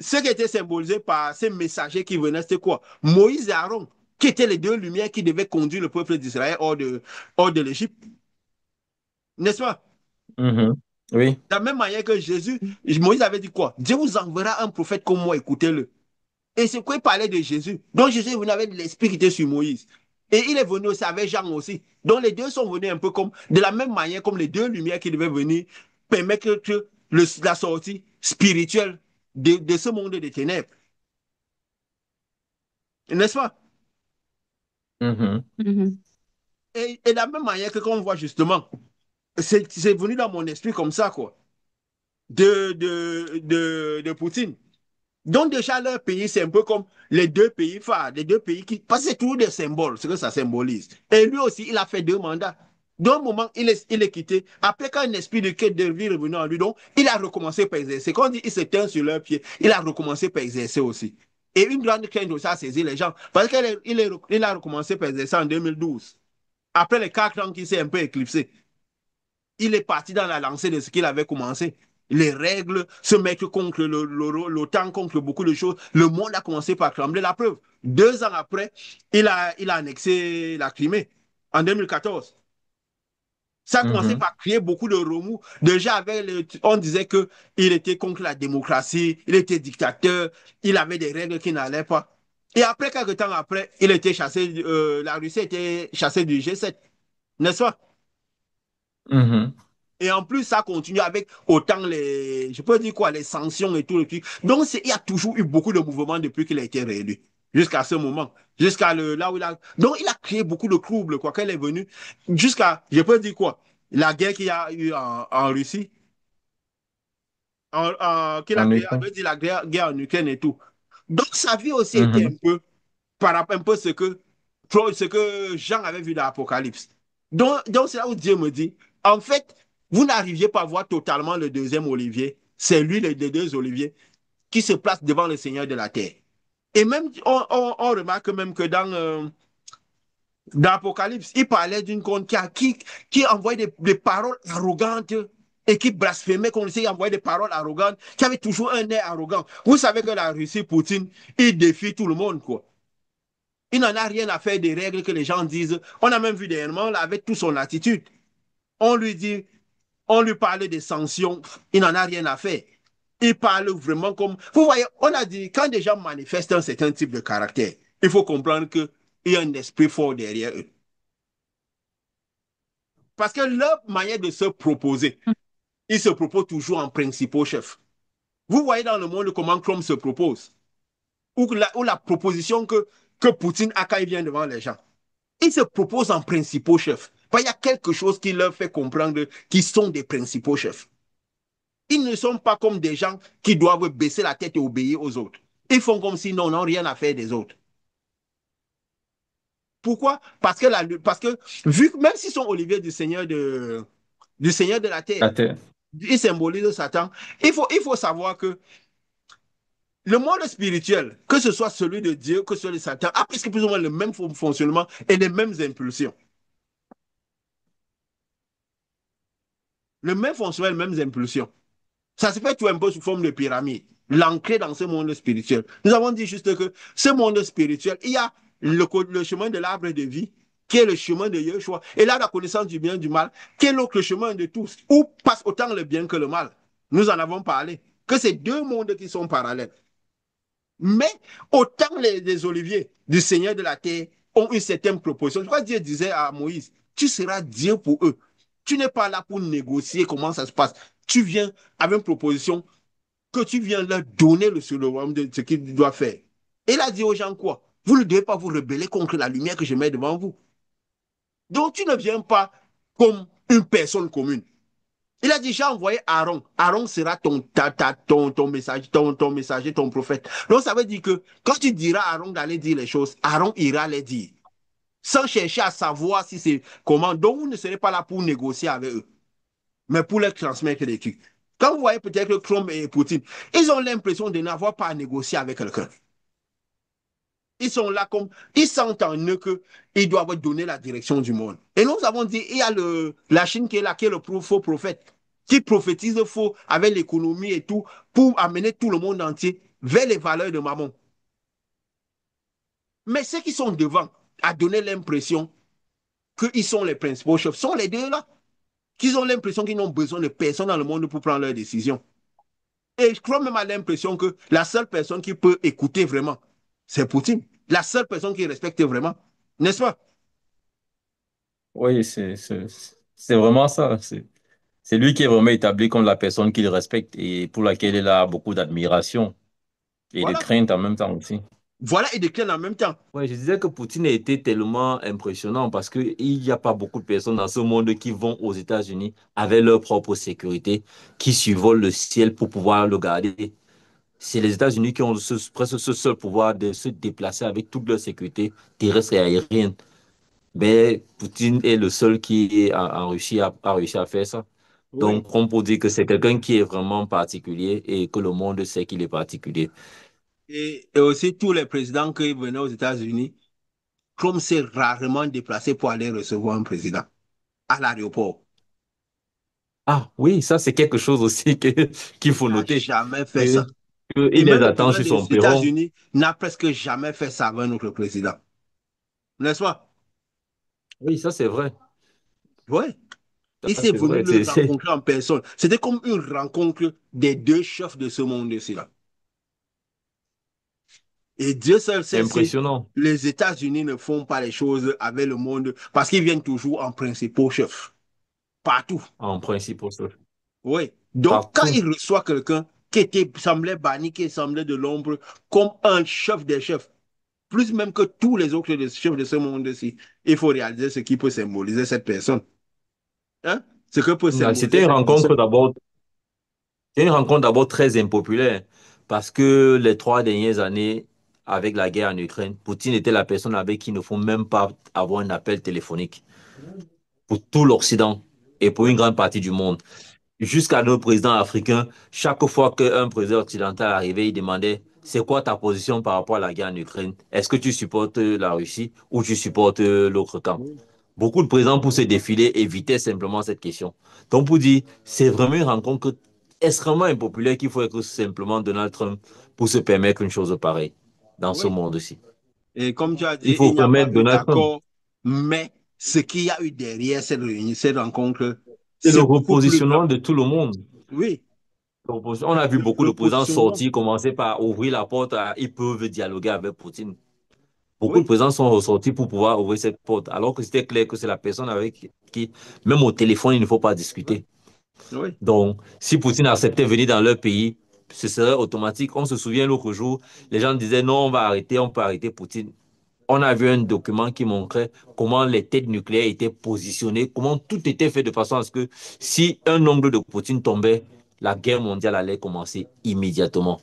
A: ce qui était symbolisé par ces messagers qui venaient, c'était quoi? Moïse et Aaron, qui étaient les deux lumières qui devaient conduire le peuple d'Israël hors de l'Égypte. N'est-ce pas?
B: Mhm. Oui.
A: De la même manière que Jésus, Moïse avait dit quoi? Dieu vous enverra un prophète comme moi, écoutez-le. Et c'est quoi il parlait de Jésus. Donc Jésus est venu avec l'esprit qui était sur Moïse. Et il est venu aussi avec Jean aussi. Donc les deux sont venus un peu comme, de la même manière comme les deux lumières qui devaient venir permettre que la sortie spirituelle de ce monde des ténèbres. N'est-ce pas?
B: Mhm.
C: Mhm.
A: Et de la même manière que quand on voit justement, c'est venu dans mon esprit comme ça, quoi, de Poutine. Donc déjà, leur pays, c'est un peu comme les deux pays phares, les deux pays qui... Parce que c'est toujours des symboles, ce que ça symbolise. Et lui aussi, il a fait 2 mandats. D'un moment, il est quitté. Après, quand un esprit de quête de vie est revenu en lui, donc, il a recommencé par exercer. Quand on dit il s'éteint sur leurs pieds, il a recommencé par exercer aussi. Et une grande crainte aussi a saisi les gens. Parce qu'il a recommencé par exercer en 2012. Après les 4 ans qui s'est un peu éclipsé, il est parti dans la lancée de ce qu'il avait commencé. Les règles, se mettre contre l'OTAN, contre beaucoup de choses. Le monde a commencé par trembler. La preuve, 2 ans après, il a annexé la Crimée en 2014. Ça a commencé
B: Mhm.
A: par créer beaucoup de remous. Déjà, on disait qu'il était contre la démocratie, il était dictateur, il avait des règles qui n'allaient pas. Et après, quelques temps après, il était chassé, la Russie était chassée du G7, n'est-ce pas?
B: Mhm.
A: Et en plus, ça continue avec autant je peux dire quoi, les sanctions et tout le truc. Donc, il y a toujours eu beaucoup de mouvements depuis qu'il a été réélu. Jusqu'à ce moment. Là où il a. Donc, il a créé beaucoup de troubles, quoi, quand il est venu. Je peux dire quoi, la guerre qu'il y a eu en Russie, qu'il a
B: En
A: créé,
B: Ukraine.
A: veut dire la guerre en Ukraine et tout. Donc, sa vie aussi était un
B: Mhm.
A: peu, par rapport un peu ce que Jean avait vu dans l'Apocalypse. Donc c'est là où Dieu me dit, en fait, vous n'arriviez pas à voir totalement le deuxième Olivier. C'est lui, les deux Oliviers, qui se place devant le Seigneur de la terre. Et même, on remarque même que dans l'Apocalypse, il parlait d'une conne qui envoyait des paroles arrogantes et qui blasphémait, comme il envoyait des paroles arrogantes, qui avait toujours un air arrogant. Vous savez que la Russie, Poutine, il défie tout le monde, quoi. Il n'en a rien à faire des règles que les gens disent. On a même vu dernièrement, là, avec toute son attitude. On lui dit, on lui parle des sanctions, il n'en a rien à faire. Il parle vraiment comme... Vous voyez, on a dit, quand des gens manifestent un certain type de caractère, il faut comprendre qu'il y a un esprit fort derrière eux. Parce que leur manière de se proposer, ils se proposent toujours en principaux chef. Vous voyez dans le monde comment Trump se propose, ou la proposition que Poutine a quand il vient devant les gens. Ils se proposent en principaux chefs. Il y a quelque chose qui leur fait comprendre qu'ils sont des principaux chefs. Ils ne sont pas comme des gens qui doivent baisser la tête et obéir aux autres. Ils font comme s'ils n'ont rien à faire des autres. Pourquoi? Parce que vu que même s'ils sont Olivier du Seigneur de la terre,
B: La terre.
A: ils symbolisent Satan, il faut savoir que le monde spirituel, que ce soit celui de Dieu, que ce soit de Satan, a presque plus ou moins le même fonctionnement et les mêmes impulsions. Le même fonctionnement, les mêmes impulsions. Ça se fait tout un peu sous forme de pyramide, l'ancrer dans ce monde spirituel. Nous avons dit juste que ce monde spirituel, il y a le chemin de l'arbre de vie, qui est le chemin de Yeshua, et là, la connaissance du bien et du mal, qui est l'autre chemin de tous, où passe autant le bien que le mal. Nous en avons parlé, que c'est deux mondes qui sont parallèles. Mais autant les oliviers du Seigneur de la terre ont une certaine proposition. Je crois que Dieu disait à Moïse, tu seras Dieu pour eux. Tu n'es pas là pour négocier comment ça se passe. Tu viens avec une proposition que tu viens leur donner le royaume de ce qu'ils doivent faire. Et il a dit aux gens quoi? Vous ne devez pas vous rebeller contre la lumière que je mets devant vous. Donc tu ne viens pas comme une personne commune. Il a dit, j'ai envoyé Aaron. Aaron sera ton message, ton messager, ton prophète. Donc, ça veut dire que quand tu diras à Aaron d'aller dire les choses, Aaron ira les dire. Sans chercher à savoir si c'est comment. Donc, vous ne serez pas là pour négocier avec eux, mais pour leur transmettre les trucs. Quand vous voyez peut-être que Trump et Poutine, ils ont l'impression de n'avoir pas à négocier avec quelqu'un. Ils sont là comme, ils sentent en eux qu'ils doivent donner la direction du monde. Et nous avons dit, il y a la Chine qui est là, qui est le faux prophète, qui prophétise faux avec l'économie et tout, pour amener tout le monde entier vers les valeurs de Mammon. Mais ceux qui sont devant, à donner l'impression qu'ils sont les principaux chefs, sont les deux là, qu'ils ont l'impression qu'ils n'ont besoin de personne dans le monde pour prendre leurs décisions. Et je crois même à l'impression que la seule personne qui peut écouter vraiment, c'est Poutine. La seule personne qui respecte vraiment. N'est-ce pas?
B: Oui, c'est vraiment ça. C'est lui qui est vraiment établi comme la personne qu'il respecte et pour laquelle il a beaucoup d'admiration et de
A: Voilà.
B: crainte en même temps aussi.
A: Voilà, et décline en même temps.
B: Oui, je disais que Poutine a été tellement impressionnant parce qu'il n'y a pas beaucoup de personnes dans ce monde qui vont aux États-Unis avec leur propre sécurité, qui survolent le ciel pour pouvoir le garder. C'est les États-Unis qui ont presque ce seul pouvoir de se déplacer avec toute leur sécurité terrestre et aérienne. Mais Poutine est le seul qui a réussi à faire ça.
A: Oui.
B: Donc, on peut dire que c'est quelqu'un qui est vraiment particulier et que le monde sait qu'il est particulier.
A: Et aussi, tous les présidents qui venaient aux États-Unis, Trump s'est rarement déplacé pour aller recevoir un président à l'aéroport.
B: Ah oui, ça c'est quelque chose aussi qu'il faut
A: Il n'a
B: noter.
A: jamais fait
B: Que,
A: ça. Et
B: il les
A: même le
B: attend
A: président
B: sur son
A: des
B: perron.
A: États-Unis n'a presque jamais fait ça avec notre président. N'est-ce pas?
B: Oui, ça c'est vrai.
A: Oui. Il
B: Ça
A: s'est
B: c'est
A: venu
B: vrai.
A: le rencontrer en personne. C'était comme une rencontre des deux chefs de ce monde-ci là. Et Dieu seul
B: C'est
A: sait si
B: impressionnant
A: les États-Unis ne font pas les choses avec le monde parce qu'ils viennent toujours en principaux chefs. Partout.
B: en principe aussi.
A: Oui. Donc, quand
B: Partout.
A: il reçoit quelqu'un qui était, semblait banni, qui semblait de l'ombre, comme un chef des chefs, plus même que tous les autres chefs de ce monde-ci, il faut réaliser ce qui peut symboliser cette personne. Hein? Ce que peut
B: Ah,
A: symboliser cette personne.
B: C'était une rencontre d'abord très impopulaire parce que les 3 dernières années, avec la guerre en Ukraine, Poutine était la personne avec qui il ne faut même pas avoir un appel téléphonique pour tout l'Occident et pour
A: Oui,
B: une grande partie du monde. Jusqu'à nos présidents africains, chaque fois qu'un président occidental arrivait, il demandait, c'est quoi ta position par rapport à la guerre en Ukraine? Est-ce que tu supportes la Russie ou tu supportes l'autre camp?
A: oui,
B: Beaucoup de présidents pour se défiler évitaient simplement cette question. Donc pour dire, c'est vraiment une rencontre extrêmement impopulaire qu'il faut être simplement Donald Trump pour se permettre une chose pareille dans ce
A: oui.
B: monde-ci.
A: Et comme tu as
B: Il
A: dit,
B: faut
A: il n'y a pas
B: permettre
A: eu
B: Donald Trump.
A: d'accord, mais ce qu'il y a eu derrière cette réunion, cette rencontre,
B: C'est le
A: c'est beaucoup plus grand.
B: repositionnement de tout le monde.
A: Oui,
B: On a vu beaucoup de
A: le
B: présidents
A: positionnement.
B: sortir, commencer par ouvrir la porte ils peuvent dialoguer avec Poutine. Beaucoup de
A: Oui,
B: présidents sont ressortis pour pouvoir ouvrir cette porte, alors que c'était clair que c'est la personne avec qui, même au téléphone, il ne faut pas discuter.
A: oui,
B: Donc, si Poutine acceptait de venir dans leur pays, ce serait automatique. On se souvient l'autre jour, les gens disaient non, on peut arrêter Poutine. On a vu un document qui montrait comment les têtes nucléaires étaient positionnées, comment tout était fait de façon à ce que si un ongle de Poutine tombait, la guerre mondiale allait commencer immédiatement.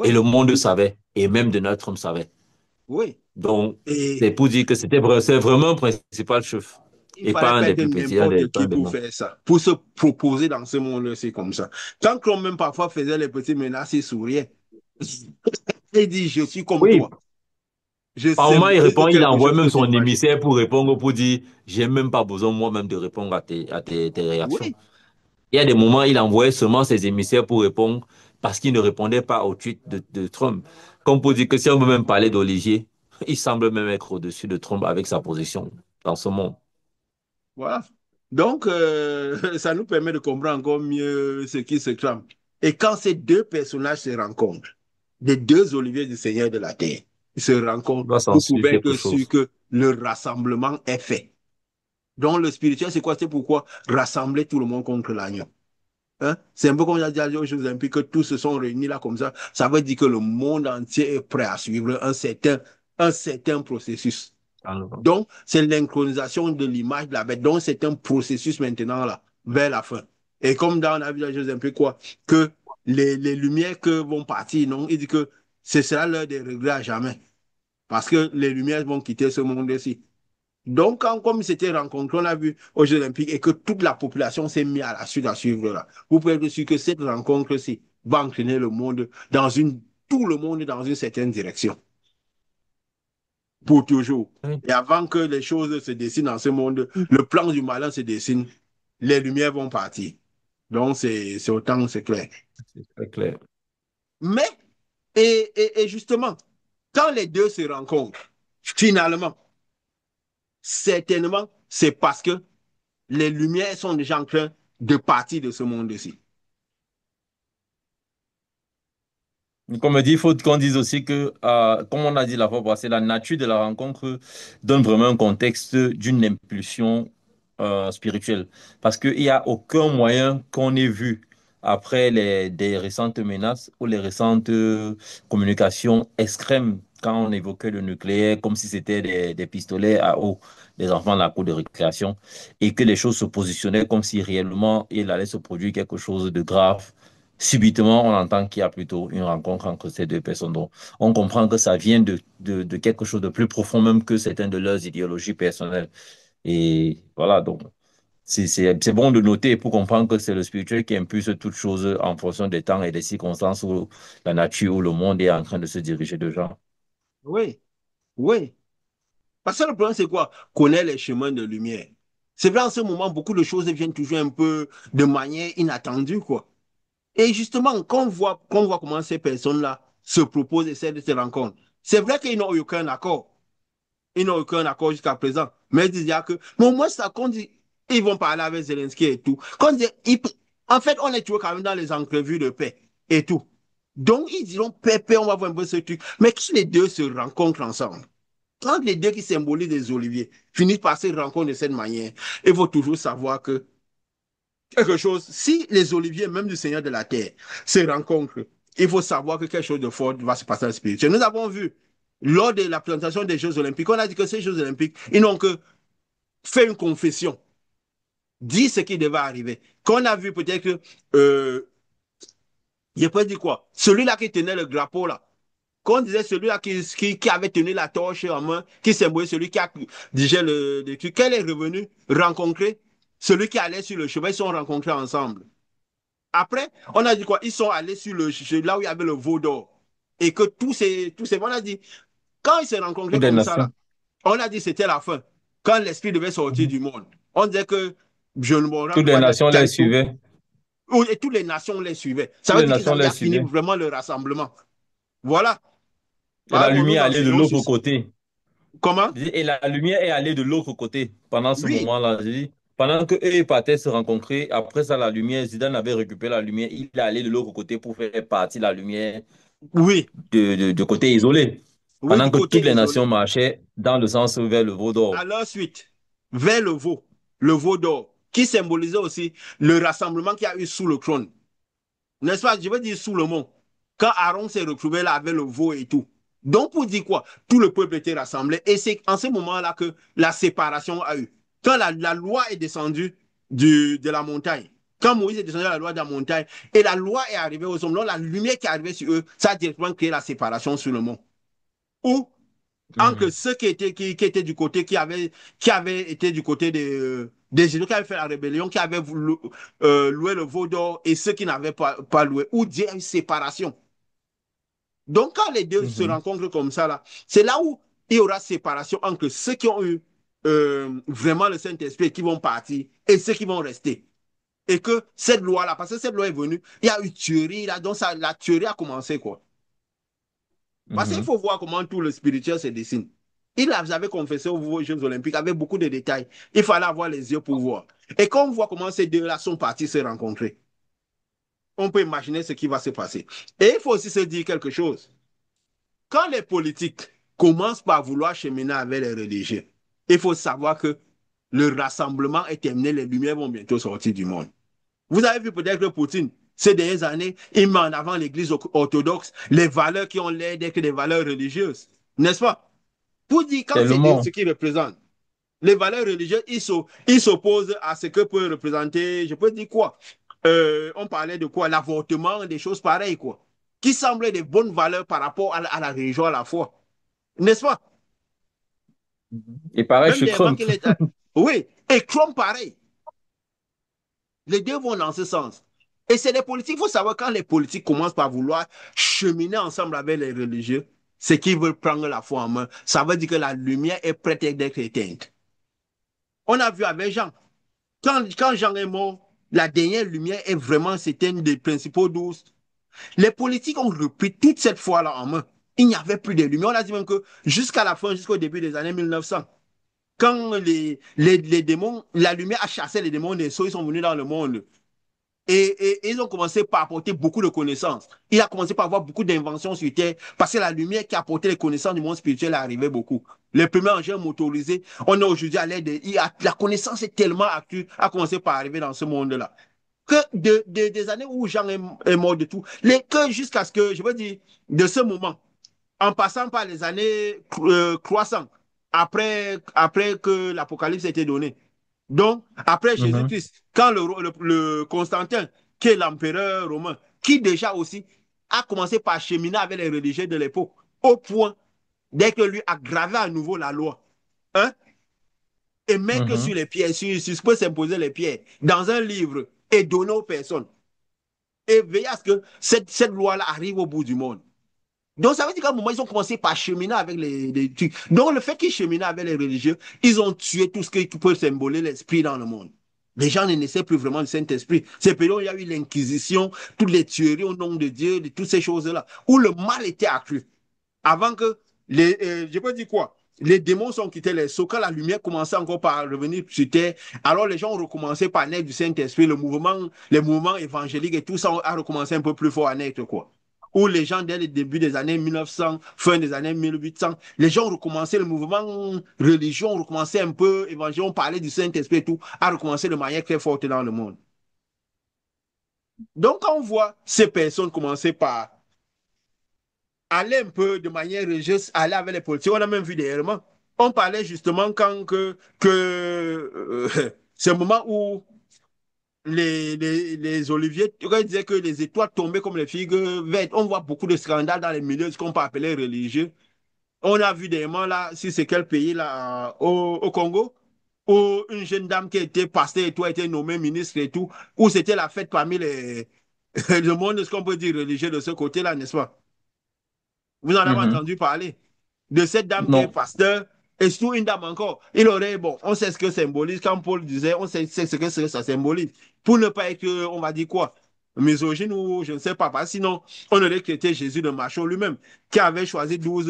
B: Et
A: oui,
B: le monde savait, et même Donald Trump savait.
A: oui.
B: Donc,
A: Et
B: c'est pour dire que c'est vraiment un principal chef,
A: il
B: et pas
A: fallait
B: un
A: pas
B: des
A: être
B: plus petits, un
A: n'importe qui
B: des
A: pour
B: bons.
A: faire ça, pour se proposer dans ce monde-ci comme ça. Tant qu'on même parfois faisait les petits menaces, il souriait. Il dit, je suis comme
B: Oui,
A: toi. Je
B: par moment, il
A: symbolise
B: répond, il
A: quelque
B: envoie
A: chose
B: même
A: que tu
B: son
A: imagines.
B: émissaire pour répondre, pour dire, j'ai même pas besoin moi-même de répondre à tes réactions.
A: Oui,
B: Il y a des moments, il envoyait seulement ses émissaires pour répondre parce qu'il ne répondait pas au tweet de Trump. Comme pour dire que si on veut même parler d'Olivier, il semble même être au-dessus de Trump avec sa position dans ce monde.
A: Voilà. Donc, ça nous permet de comprendre encore mieux ce qui se trame. Et quand ces deux personnages se rencontrent, les deux Oliviers du Seigneur de la Terre, ils se
B: Il
A: rencontrent,
B: va s'en
A: vous
B: suivre
A: pouvez
B: quelque
A: être sûr
B: chose.
A: que le rassemblement est fait. Donc, le spirituel, c'est quoi? C'est pourquoi rassembler tout le monde contre l'agneau. Hein? C'est un peu comme j'ai dit aux Jeux Olympiques, que tous se sont réunis là comme ça. Ça veut dire que le monde entier est prêt à suivre un certain processus.
B: Alors,
A: Donc, c'est l'inchronisation de l'image de la bête. Donc, c'est un processus maintenant là, vers la fin. Et comme dans la vie de Jeux Olympiques, quoi, que les lumières que vont partir, non, il dit que ce sera l'heure des regrets à jamais. Parce que les lumières vont quitter ce monde-ci. Donc, quand, comme ils s'étaient rencontrés, on a vu aux Jeux Olympiques et que toute la population s'est mise à la suite à suivre là. Vous pouvez être sûr que cette rencontre-ci va entraîner le monde tout le monde dans une certaine direction. Pour toujours.
B: oui,
A: Et avant que les choses se dessinent dans ce monde, le plan du malin se dessine, les lumières vont partir. Donc, c'est autant, c'est clair.
B: c'est très clair.
A: Mais, et justement, quand les deux se rencontrent, finalement, certainement, c'est parce que les lumières sont déjà en train de partir de ce monde-ci.
B: Comme dit, il faut qu'on dise aussi que, comme on a dit la fois passée, la nature de la rencontre donne vraiment un contexte d'une impulsion spirituelle. Parce qu'il n'y a aucun moyen qu'on ait vu après des récentes menaces ou les récentes communications extrêmes quand on évoquait le nucléaire comme si c'était des pistolets à eau des enfants de la cour de récréation et que les choses se positionnaient comme si réellement il allait se produire quelque chose de grave. Subitement, on entend qu'il y a plutôt une rencontre entre ces deux personnes. Donc, on comprend que ça vient de quelque chose de plus profond même que certaines de leurs idéologies personnelles. Et voilà, donc, c'est bon de noter pour comprendre que c'est le spirituel qui impulse toutes choses en fonction des temps et des circonstances où la nature, où le monde est en train de se diriger de gens.
A: Oui, oui. Parce que le problème, c'est quoi? Connaître les chemins de lumière. C'est vrai, en ce moment, beaucoup de choses viennent toujours un peu de manière inattendue, quoi. Et justement, quand on voit comment ces personnes-là se proposent et essaient de se rencontrer, c'est vrai qu'ils n'ont eu aucun accord. Ils n'ont aucun accord jusqu'à présent. Mais ils disent que, mais au moins, ça, quand ils vont parler avec Zelensky et tout. Quand en fait, on est toujours quand même dans les entrevues de paix et tout. Donc, ils diront, paix, paix, on va voir un peu ce truc. Mais qui les deux se rencontrent ensemble? Quand les deux qui symbolisent les oliviers finissent par se rencontrer de cette manière, il faut toujours savoir que quelque chose, si les oliviers, même du Seigneur de la Terre, se rencontrent, il faut savoir que quelque chose de fort va se passer dans le spirituel. Nous avons vu, lors de la présentation des Jeux Olympiques, on a dit que ces Jeux Olympiques, ils n'ont que fait une confession, dit ce qui devait arriver. Qu'on a vu peut-être que, je peux dire quoi, celui-là qui tenait le drapeau là, qu'on disait celui-là qui avait tenu la torche en main, qui symbolise celui qui a digé le truc, qu'elle est revenue rencontrer celui qui allait sur le chemin, ils sont rencontrés ensemble. Après, on a dit quoi? Ils sont allés sur là où il y avait le veau d'or. Et que on a dit, quand ils se rencontraient
B: Toutes les
A: comme ça, là,
B: nations.
A: on a dit que c'était la fin. Quand l'esprit devait sortir
B: Mhm.
A: du monde. On disait que je ne me rends
B: Toutes les
A: pas
B: nations les
A: Tchaïko,
B: suivaient.
A: et toutes les nations les suivaient. Ça
B: Toutes
A: veut
B: les
A: dire qu'ils
B: nations
A: avaient
B: les
A: déjà fini
B: suivaient.
A: vraiment le rassemblement. Voilà.
B: Et la
A: Bah, bon, nous
B: lumière allait de
A: enseignons
B: l'autre
A: ceci.
B: côté.
A: Comment?
B: Et la lumière est allée de l'autre côté pendant ce
A: Oui,
B: moment-là. Je dis, pendant que eux partaient se rencontrer, après ça, la lumière, Zidane avait récupéré la lumière, il est allé de l'autre côté pour faire partie de la lumière
A: oui,
B: de côté isolé.
A: oui,
B: Pendant
A: du
B: que toutes
A: côté
B: les nations
A: isolé.
B: marchaient dans le sens vers le veau
A: À
B: d'or.
A: leur suite, vers le veau d'or, qui symbolisait aussi le rassemblement qu'il y a eu sous le trône. N'est-ce pas? Je veux dire sous le mont. Quand Aaron s'est retrouvé là avec le veau et tout. Donc, pour dire quoi? Tout le peuple était rassemblé. Et c'est en ce moment-là que la séparation a eu. Quand la loi est descendue de la montagne, quand Moïse est descendu à la loi de la montagne, et la loi est arrivée aux hommes, la lumière qui est arrivée sur eux, ça a directement créé la séparation sur le mont. Ou entre
B: Mhm.
A: ceux qui étaient du côté, qui avaient été du côté des Juifs, qui avaient fait la rébellion, qui avaient voulu, loué le veau d'or, et ceux qui n'avaient pas loué, ou Dieu a une séparation. Donc, quand les deux se
B: Mhm.
A: rencontrent comme ça, là, c'est là où il y aura séparation entre ceux qui ont eu vraiment le Saint-Esprit qui vont partir et ceux qui vont rester. Et que cette loi-là, parce que cette loi est venue, il y a eu tuerie, là, donc ça, la tuerie a commencé, quoi. Parce qu'il
B: Mhm.
A: faut voir comment tout le spirituel se dessine. Il avait confessé aux Jeux Olympiques avec beaucoup de détails. Il fallait avoir les yeux pour voir. Et quand on voit comment ces deux-là sont partis se rencontrer, on peut imaginer ce qui va se passer. Et il faut aussi se dire quelque chose. Quand les politiques commencent par vouloir cheminer avec les religieux, il faut savoir que le rassemblement est terminé, les lumières vont bientôt sortir du monde. Vous avez vu peut-être que Poutine, ces dernières années, il met en avant l'Église orthodoxe, les valeurs qui ont l'air d'être des valeurs religieuses, n'est-ce pas? Pour dire quand c'est ce
B: Tellement.
A: qu'il représente, les valeurs religieuses, ils s'opposent à ce que peut représenter, je peux dire quoi? On parlait de quoi? L'avortement, des choses pareilles, quoi. Qui semblent des bonnes valeurs par rapport à la religion, à la foi. N'est-ce pas?
B: Et pareil
A: Même
B: chez
A: dernièrement
B: Trump.
A: qu'il est. Oui, et Trump, pareil. Les deux vont dans ce sens. Et c'est les politiques. Il faut savoir quand les politiques commencent par vouloir cheminer ensemble avec les religieux, c'est qu'ils veulent prendre la foi en main. Ça veut dire que la lumière est prête d'être éteinte. On a vu avec Jean. Quand Jean est mort, la dernière lumière est vraiment, c'était une des principaux douces. Les politiques ont repris toute cette foi-là en main. Il n'y avait plus de lumière. On a dit même que jusqu'à la fin, jusqu'au début des années 1900, quand les démons, la lumière a chassé les démons des sceaux, ils sont venus dans le monde. Et ils ont commencé par apporter beaucoup de connaissances. Il a commencé par avoir beaucoup d'inventions sur Terre parce que la lumière qui apportait les connaissances du monde spirituel arrivait beaucoup. Les premiers engins motorisés, on est aujourd'hui à l'aide de l'IA. La connaissance est tellement accrue, a commencé par arriver dans ce monde-là. Que des années où Jean est mort de tout, que jusqu'à ce que, je veux dire, de ce moment, en passant par les années croissantes, après que l'Apocalypse a été donné. Donc, après
B: Mhm.
A: Jésus-Christ, quand le Constantin, qui est l'empereur romain, qui déjà aussi a commencé par cheminer avec les religieux de l'époque, au point, dès que lui a gravé à nouveau la loi, hein, et mettre sur
B: Mhm.
A: les pierres, sur ce peut s'imposer les pierres, dans un livre, et donner aux personnes, et veiller à ce que cette loi-là arrive au bout du monde. Donc, ça veut dire qu'à un moment, ils ont commencé par cheminer avec les trucs. Donc, le fait qu'ils cheminaient avec les religieux, ils ont tué tout ce qui peut symboliser l'esprit dans le monde. Les gens ne naissaient plus vraiment du Saint-Esprit. C'est période où il y a eu l'Inquisition, toutes les tueries au nom de Dieu, de toutes ces choses-là, où le mal était accru. Avant que je peux dire quoi? Les démons sont quittés les sceaux. Quand la lumière commençait encore par revenir sur terre, alors les gens ont recommencé par naître du Saint-Esprit. Les mouvements évangéliques et tout ça a recommencé un peu plus fort à naître, quoi. Où les gens, dès le début des années 1900, fin des années 1800, les gens ont recommencé le mouvement religion, ont recommencé un peu, évangile, on parlait du Saint-Esprit et tout, a recommencé de manière très forte dans le monde. Donc, quand on voit ces personnes commencer par aller un peu de manière religieuse, aller avec les politiques. On a même vu des éléments. On parlait justement quand c'est le moment où les oliviers, quand ils disaient que les étoiles tombaient comme les figues vertes. On voit beaucoup de scandales dans les milieux, ce qu'on peut appeler religieux. On a vu des éléments là, si c'est quel pays là, au Congo, où une jeune dame qui était pasteur et tout a été nommée ministre et tout, où c'était la fête parmi le monde, ce qu'on peut dire religieux de ce côté-là, n'est-ce pas? Vous en avez
B: Mhm.
A: entendu parler de cette dame qui est
B: Non.
A: pasteur et surtout une dame encore. Il aurait, bon, on sait ce que symbolise, quand Paul disait, on sait ce que ça symbolise. Pour ne pas être, on va dire quoi, misogyne ou je ne sais pas, parce que sinon, on aurait traité Jésus de macho lui-même, qui avait choisi 12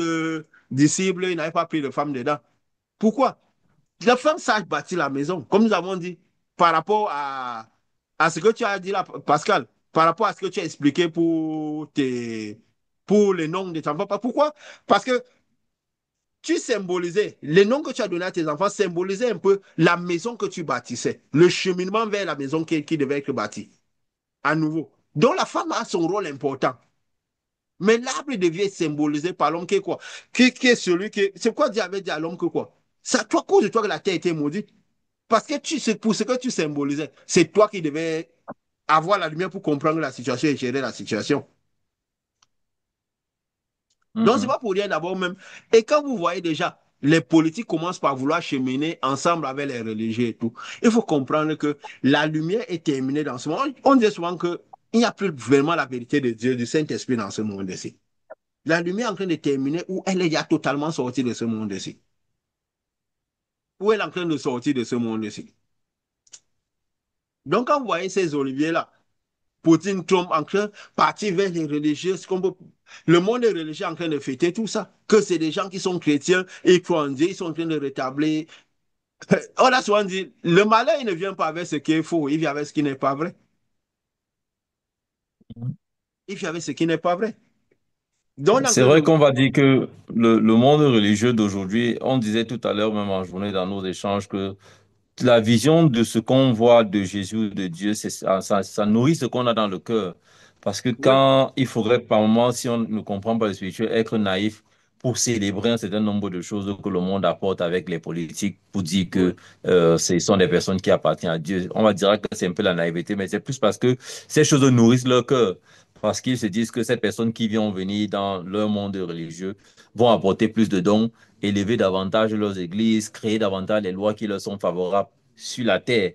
A: disciples, il n'avait pas pris de femme dedans. Pourquoi? La femme sage bâtit la maison, comme nous avons dit, par rapport à ce que tu as dit là, Pascal, par rapport à ce que tu as expliqué pour les noms de tes enfants. Pourquoi? Parce que tu symbolisais, les noms que tu as donnés à tes enfants symbolisaient un peu la maison que tu bâtissais, le cheminement vers la maison qui devait être bâtie, à nouveau. Donc la femme a son rôle important. Mais l'arbre devient symbolisé par l'homme qui est quoi? Qui est celui qui est. C'est quoi Dieu avait dit à l'homme que quoi? C'est à toi, cause de toi que la terre était maudite. Parce que c'est pour ce que tu symbolisais, c'est toi qui devais avoir la lumière pour comprendre la situation et gérer la situation. Donc, c'est
B: Mhm.
A: pas pour rien d'abord même. Et quand vous voyez déjà, les politiques commencent par vouloir cheminer ensemble avec les religieux et tout, il faut comprendre que la lumière est terminée dans ce monde. On dit souvent qu'il n'y a plus vraiment la vérité de Dieu, du Saint-Esprit dans ce monde-ci. La lumière est en train de terminer où elle est déjà totalement sortie de ce monde-ci. Où elle est en train de sortir de ce monde-ci. Donc, quand vous voyez ces oliviers-là, Poutine, Trump en train de partir vers les religieux, le monde est religieux en train de fêter tout ça. Que c'est des gens qui sont chrétiens et qui croient en Dieu, ils sont en train de rétablir. On a souvent dit, le malheur, il ne vient pas avec ce qui est faux, il vient avec ce qui n'est pas vrai. Il vient avec ce qui n'est pas vrai. Donc, on est en
B: C'est
A: train de...
B: vrai qu'on va dire que le monde religieux d'aujourd'hui, on disait tout à l'heure, même en journée dans nos échanges, que la vision de ce qu'on voit de Jésus, ou de Dieu, ça nourrit ce qu'on a dans le cœur. Parce que
A: Oui,
B: quand il faudrait par moment, si on ne comprend pas le spirituel, être naïf pour célébrer un certain nombre de choses que le monde apporte avec les politiques, pour dire
A: oui,
B: que ce sont des personnes qui appartiennent à Dieu. On va dire que c'est un peu la naïveté, mais c'est plus parce que ces choses nourrissent leur cœur. Parce qu'ils se disent que ces personnes qui vont venir dans leur monde religieux vont apporter plus de dons, élever davantage leurs églises, créer davantage les lois qui leur sont favorables sur la terre,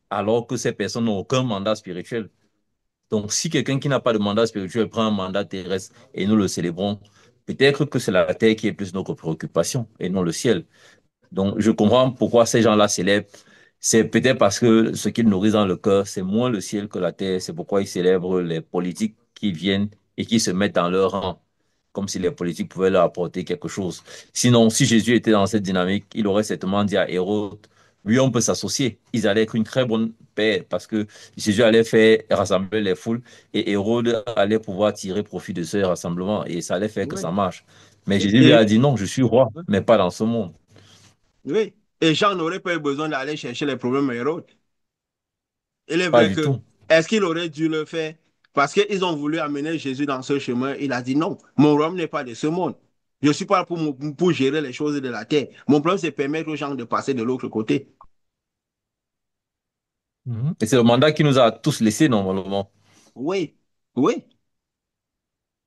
B: alors que ces personnes n'ont aucun mandat spirituel. Donc, si quelqu'un qui n'a pas de mandat spirituel prend un mandat terrestre et nous le célébrons, peut-être que c'est la terre qui est plus notre préoccupation et non le ciel. Donc, je comprends pourquoi ces gens-là célèbrent. C'est peut-être parce que ce qu'ils nourrissent dans le cœur, c'est moins le ciel que la terre. C'est pourquoi ils célèbrent les politiques qui viennent et qui se mettent dans leur rang, comme si les politiques pouvaient leur apporter quelque chose. Sinon, si Jésus était dans cette dynamique, il aurait certainement dit à Hérode, lui, on peut s'associer. Ils allaient être une très bonne paix parce que Jésus allait faire rassembler les foules et Hérode allait pouvoir tirer profit de ce rassemblement et ça allait faire que
A: oui.
B: ça marche. Mais
A: Et,
B: Jésus lui a
A: et-
B: dit non, je suis roi, mais pas dans ce monde.
A: oui. Et Jean n'aurait pas eu besoin d'aller chercher les problèmes à Hérode. Il est
B: Pas
A: vrai
B: du
A: que,
B: tout.
A: est-ce qu'il aurait dû le faire? Parce qu'ils ont voulu amener Jésus dans ce chemin. Il a dit non, mon royaume n'est pas de ce monde. Je ne suis pas là pour gérer les choses de la terre. Mon problème, c'est permettre aux gens de passer de l'autre côté.
B: Mhm. Et c'est le mandat qui nous a tous laissés normalement.
A: Oui, oui.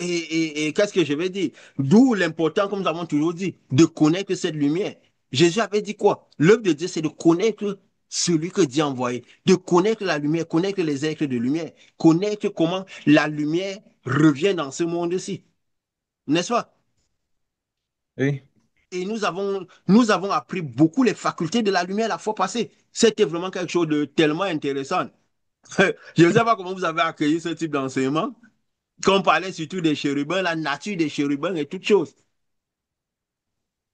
A: Et qu'est-ce que je vais dire? D'où l'important, comme nous avons toujours dit, de connaître cette lumière. Jésus avait dit quoi? L'œuvre de Dieu, c'est de connaître celui que Dieu a envoyé, de connaître la lumière, connaître les êtres de lumière, connaître comment la lumière revient dans ce monde-ci. N'est-ce pas?
B: Oui.
A: Et nous avons appris beaucoup les facultés de la lumière la fois passée. C'était vraiment quelque chose de tellement intéressant. Je ne sais pas comment vous avez accueilli ce type d'enseignement. Quand on parlait surtout des chérubins, la nature des chérubins et toutes choses.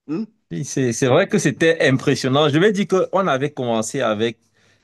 A: Hmm?
B: Oui, c'est vrai que c'était impressionnant. Je vais dire qu'on avait commencé avec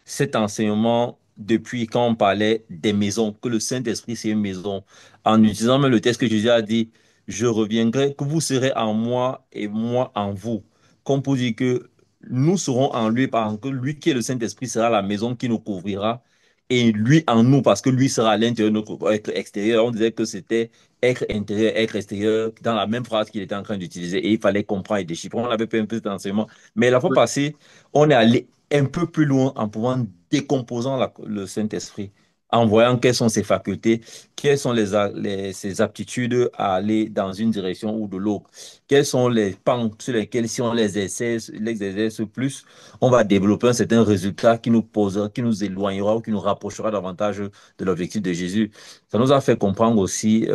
B: cet enseignement depuis quand on parlait des maisons, que le Saint-Esprit, c'est une maison. En utilisant même le texte que Jésus a dit, je reviendrai, que vous serez en moi et moi en vous. Comme pour dire que nous serons en lui, parce que lui qui est le Saint-Esprit sera la maison qui nous couvrira et lui en nous, parce que lui sera à l'intérieur de notre être extérieur. On disait que c'était être intérieur, être extérieur, dans la même phrase qu'il était en train d'utiliser. Et il fallait comprendre et déchiffrer. On avait fait un peu d'enseignement. Mais la fois
A: Oui.
B: passée, on est allé un peu plus loin en pouvant décomposant le Saint-Esprit, en voyant quelles sont ses facultés, quelles sont ses aptitudes à aller dans une direction ou de l'autre, quels sont les pans sur lesquels, si on les exerce plus, on va développer un certain résultat qui nous posera, qui nous éloignera ou qui nous rapprochera davantage de l'objectif de Jésus. Ça nous a fait comprendre aussi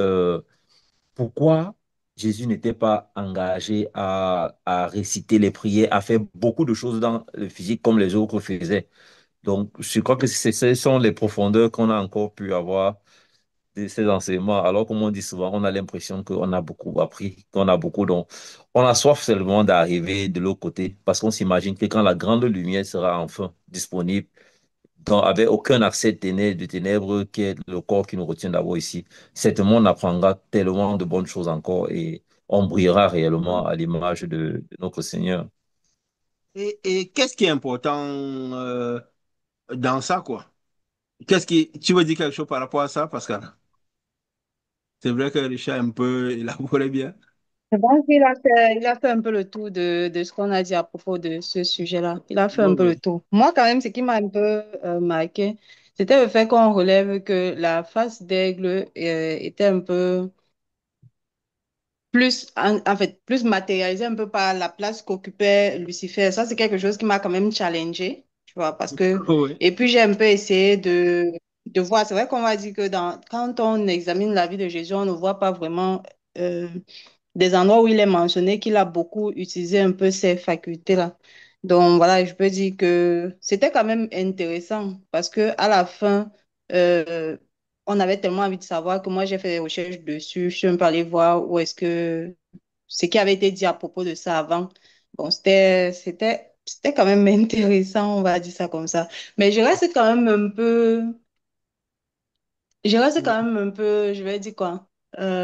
B: pourquoi Jésus n'était pas engagé à réciter les prières, à faire beaucoup de choses dans le physique comme les autres faisaient. Donc, je crois que ce sont les profondeurs qu'on a encore pu avoir de ces enseignements. Alors, comme on dit souvent, on a l'impression qu'on a beaucoup appris, qu'on a beaucoup. Donc, on a soif seulement d'arriver de l'autre côté parce qu'on s'imagine que quand la grande lumière sera enfin disponible, donc, avec aucun accès de ténèbres qui est le corps qui nous retient d'abord ici. Certainement, on apprendra tellement de bonnes choses encore et on brillera réellement à l'image de notre Seigneur.
A: Et qu'est-ce qui est important dans ça, quoi? Qu'est-ce qui, tu veux dire quelque chose par rapport à ça, Pascal? C'est vrai que Richard a un peu élaboré bien.
C: Je pense il a fait un peu le tour de ce qu'on a dit à propos de ce sujet-là. Il a fait
A: Oui,
C: un peu le
A: oui.
C: tour. Moi, quand même, ce qui m'a un peu marqué, c'était le fait qu'on relève que la face d'aigle était un peu plus, en fait, plus matérialisée un peu par la place qu'occupait Lucifer. Ça, c'est quelque chose qui m'a quand même challengé, tu vois, parce que,
A: Oui,
C: et puis j'ai un peu essayé de voir. C'est vrai qu'on va dire que quand on examine la vie de Jésus, on ne voit pas vraiment euh, des endroits où il est mentionné qu'il a beaucoup utilisé un peu ces facultés-là. Donc voilà, je peux dire que c'était quand même intéressant parce que à la fin, euh, on avait tellement envie de savoir que moi j'ai fait des recherches dessus. Je suis un peu allée voir où est-ce que ce qui avait été dit à propos de ça avant. Bon, c'était quand même intéressant, on va dire ça comme ça. Mais je reste
A: Oui.
C: quand même un peu, je vais dire quoi,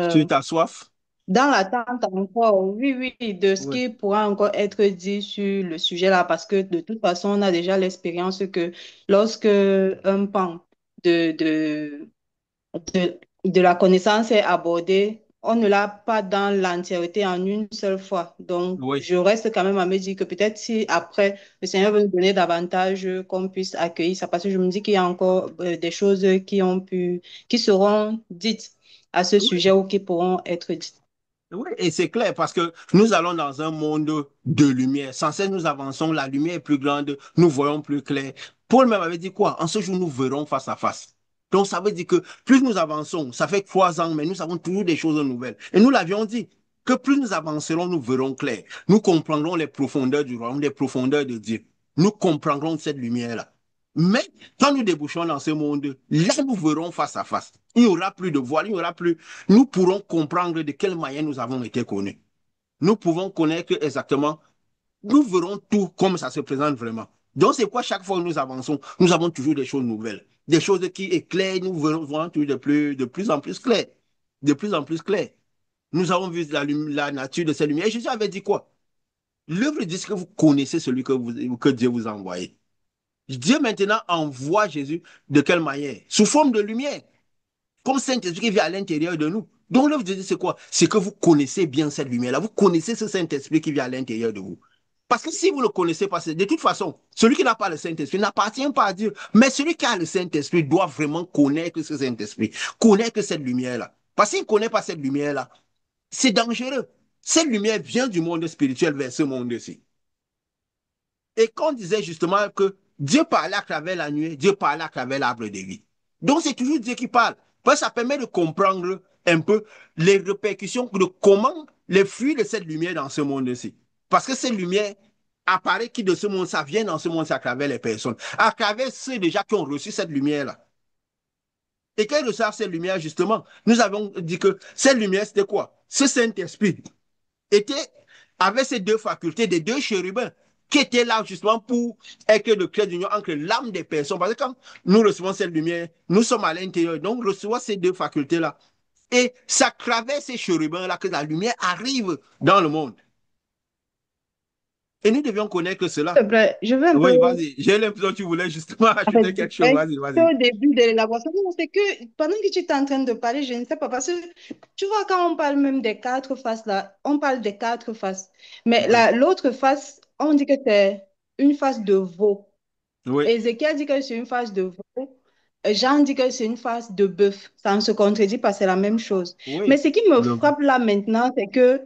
A: Tu t'as soif?
C: dans l'attente encore, oui, oui, de ce
A: Oui.
C: qui pourra encore être dit sur le sujet là, parce que de toute façon, on a déjà l'expérience que lorsque un pan de, de, de la connaissance est abordé, on ne l'a pas dans l'entièreté en une seule fois. Donc,
A: Oui.
C: je reste quand même à me dire que peut-être si après, le Seigneur veut nous donner davantage, qu'on puisse accueillir ça, parce que je me dis qu'il y a encore des choses qui seront dites à ce sujet
A: Oui.
C: ou qui pourront être dites.
A: Oui, et c'est clair parce que nous allons dans un monde de lumière. Sans cesse, nous avançons, la lumière est plus grande, nous voyons plus clair. Paul même avait dit quoi? En ce jour, nous verrons face à face. Donc, ça veut dire que plus nous avançons, ça fait 3 ans, mais nous avons toujours des choses nouvelles. Et nous l'avions dit, que plus nous avancerons, nous verrons clair. Nous comprendrons les profondeurs du royaume, les profondeurs de Dieu. Nous comprendrons cette lumière-là. Mais quand nous débouchons dans ce monde, là, nous verrons face à face. Il n'y aura plus de voile, il n'y aura plus, nous pourrons comprendre de quelle manière nous avons été connus. Nous pouvons connaître exactement, nous verrons tout comme ça se présente vraiment. Donc, c'est quoi chaque fois que nous avançons, nous avons toujours des choses nouvelles, des choses qui éclairent, nous verrons toujours de plus en plus clair, de plus en plus clair. Nous avons vu la nature de cette lumière. Et Jésus avait dit quoi? L'œuvre dit que vous connaissez celui que Dieu vous a envoyé. Dieu maintenant envoie Jésus de quelle manière? Sous forme de lumière, comme Saint-Esprit qui vit à l'intérieur de nous. Donc l'œuvre de Dieu, c'est quoi? C'est que vous connaissez bien cette lumière-là. Vous connaissez ce Saint-Esprit qui vit à l'intérieur de vous. Parce que si vous ne le connaissez pas, de toute façon, celui qui n'a pas le Saint-Esprit n'appartient pas à Dieu. Mais celui qui a le Saint-Esprit doit vraiment connaître ce Saint-Esprit, connaître cette lumière-là. Parce qu'il ne connaît pas cette lumière-là, c'est dangereux. Cette lumière vient du monde spirituel vers ce monde-ci. Et qu'on disait justement que Dieu parlait à travers la nuit, Dieu parlait à travers l'arbre de vie. Donc c'est toujours Dieu qui parle. Parce que ça permet de comprendre un peu les répercussions de comment les fruits de cette lumière dans ce monde-ci. Parce que cette lumière apparaît qui de ce monde, ça vient dans ce monde à travers les personnes, à travers ceux déjà qui ont reçu cette lumière-là. Et quand ils reçoivent cette lumière, justement, nous avons dit que cette lumière, c'était quoi? Ce Saint-Esprit était, avait ces deux facultés des deux chérubins qui étaient là justement pour être le trait d'union entre l'âme des personnes. Parce que quand nous recevons cette lumière, nous sommes à l'intérieur, donc recevons ces deux facultés-là. Et ça traverse ces chérubins-là que la lumière arrive dans le monde. Et nous devions connaître
C: S'il
A: cela.
C: te plaît, je veux un peu.
A: Oui, vas-y. J'ai l'impression que tu voulais justement
C: En fait,
A: ajouter quelque chose. Vas-y,
C: c'est
A: vas-y.
C: au début de l'élaboration. Non, c'est que pendant que tu étais en train de parler, je ne sais pas, parce que tu vois, quand on parle même des quatre faces, là, on parle des quatre faces. Mais
A: Oui,
C: l'autre face, on dit que c'est une face de veau.
A: oui,
C: Ézéchiel dit que c'est une face de veau. Jean dit que c'est une face de bœuf. Ça ne se contredit pas, c'est la même chose. Mais
A: oui.
C: ce qui me frappe là maintenant, c'est que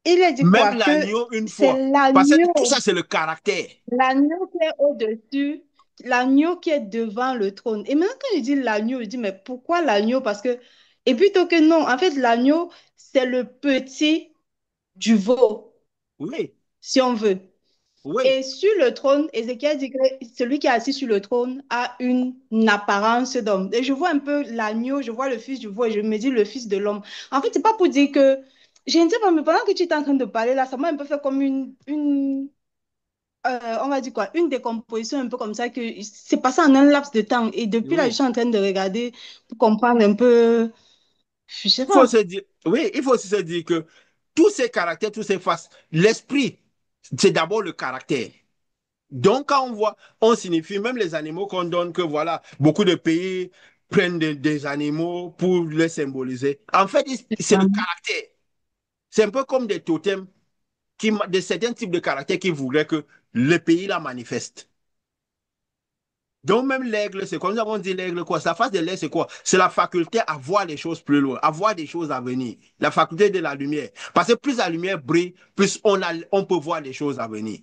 C: il a dit
A: Même
C: quoi? Que
A: l'agneau une
C: c'est
A: fois. Parce que tout ça,
C: l'agneau.
A: c'est le caractère.
C: L'agneau qui est au-dessus, l'agneau qui est devant le trône. Et maintenant, quand je dis l'agneau, je dis, mais pourquoi l'agneau? Parce que, et plutôt que non, en fait, l'agneau, c'est le petit du veau,
A: Oui,
C: si on veut.
A: oui,
C: Et sur le trône, Ézéchiel dit que celui qui est assis sur le trône a une apparence d'homme. Et je vois un peu l'agneau, je vois le fils du veau et je me dis le fils de l'homme. En fait, c'est pas pour dire que, je ne sais pas, mais pendant que tu es en train de parler là, ça m'a un peu fait comme on va dire quoi, une décomposition un peu comme ça, que c'est passé en un laps de temps. Et depuis là, je
A: oui.
C: suis en train de regarder pour comprendre un peu, je sais
A: Il faut
C: pas.
A: se dire, oui, il faut aussi se dire que tous ces caractères, tous ces faces, l'esprit, c'est d'abord le caractère. Donc, quand on voit, on signifie, même les animaux qu'on donne, que voilà, beaucoup de pays prennent des animaux pour les symboliser. En fait, c'est le caractère. C'est un peu comme des totems, de certains types de caractères qui voudraient que le pays la manifeste. Donc, même l'aigle, c'est comme nous avons dit l'aigle, quoi. Sa face de l'aigle, c'est quoi? C'est la faculté à voir les choses plus loin, à voir des choses à venir. La faculté de la lumière. Parce que plus la lumière brille, plus on peut voir les choses à venir.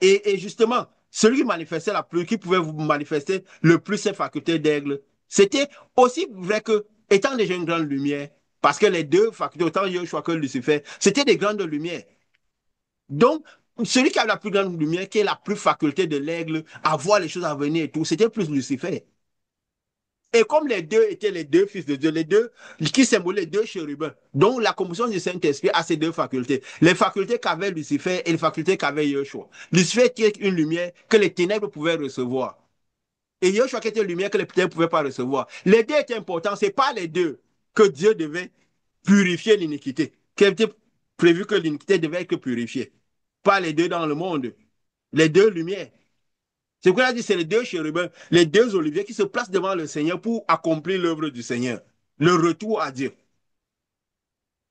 A: Et justement, celui qui manifestait la plus, qui pouvait vous manifester le plus ses facultés d'aigle, c'était aussi vrai que, étant déjà une grande lumière, parce que les deux facultés, autant Yoshua que Lucifer, c'était des grandes lumières. Donc, celui qui a la plus grande lumière, qui a la plus faculté de l'aigle, à voir les choses à venir et tout, c'était plus Lucifer. Et comme les deux étaient les deux fils de Dieu, les deux qui symbolisent les deux chérubins, donc la composition du Saint-Esprit a ces deux facultés. Les facultés qu'avait Lucifer et les facultés qu'avait Yeshua. Lucifer qui est une lumière que les ténèbres pouvaient recevoir. Et Yeshua qui était une lumière que les ténèbres ne pouvaient pas recevoir. Les deux étaient importants. Ce n'est pas les deux que Dieu devait purifier l'iniquité. Qu'il était prévu que l'iniquité devait être purifiée. Pas les deux dans le monde. Les deux lumières. C'est pourquoi il a dit, c'est les deux chérubins, les deux oliviers qui se placent devant le Seigneur pour accomplir l'œuvre du Seigneur. Le retour à Dieu.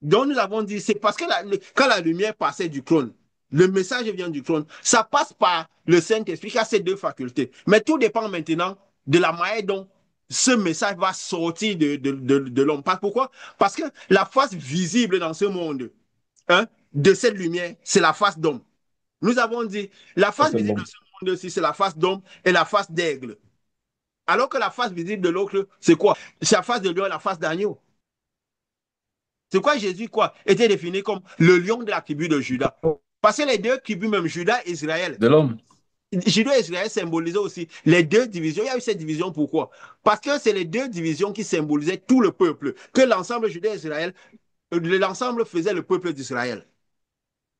A: Donc nous avons dit, c'est parce que quand la lumière passait du trône, le message vient du trône, ça passe par le Saint-Esprit qui a ces deux facultés. Mais tout dépend maintenant de la manière dont ce message va sortir de l'homme. Pourquoi? Parce que la face visible dans ce monde, hein, de cette lumière, c'est la face d'homme. Nous avons dit, la face visible de ce monde aussi, c'est la face d'homme et la face d'aigle. Alors que la face visible de l'autre, c'est quoi? C'est la face de lion et la face d'agneau. C'est quoi Jésus, quoi, était défini comme le lion de la tribu de Judas. Parce que les deux tribus, même Judas et Israël,
B: De l'homme.
A: Judas et Israël symbolisaient aussi les deux divisions. Il y a eu cette division, pourquoi? Parce que c'est les deux divisions qui symbolisaient tout le peuple. Que l'ensemble Judas et Israël, l'ensemble faisait le peuple d'Israël.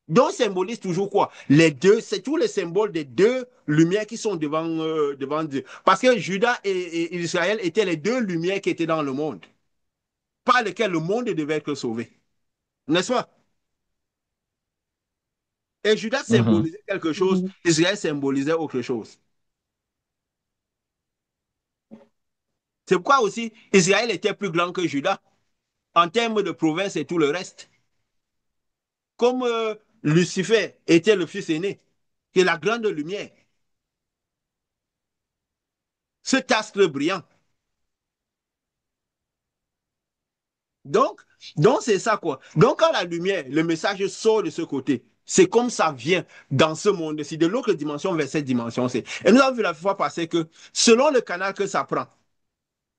A: Donc, symbolise toujours quoi? Les deux, c'est tous les symboles des deux lumières qui sont devant Dieu. Parce que Judas et Israël étaient les deux lumières qui étaient dans le monde, par lesquelles le monde devait être sauvé. N'est-ce pas? Et Judas
B: Mhm.
A: symbolisait quelque chose,
C: Mhm.
A: Israël symbolisait autre chose. C'est pourquoi aussi Israël était plus grand que Judas en termes de province et tout le reste. Comme Lucifer était le fils aîné, qui est la grande lumière, cet astre brillant. Donc, donc c'est ça quoi. Donc quand la lumière, le message sort de ce côté, c'est comme ça vient dans ce monde-ci, de l'autre dimension vers cette dimension-ci. Et nous avons vu la fois passée que selon le canal que ça prend,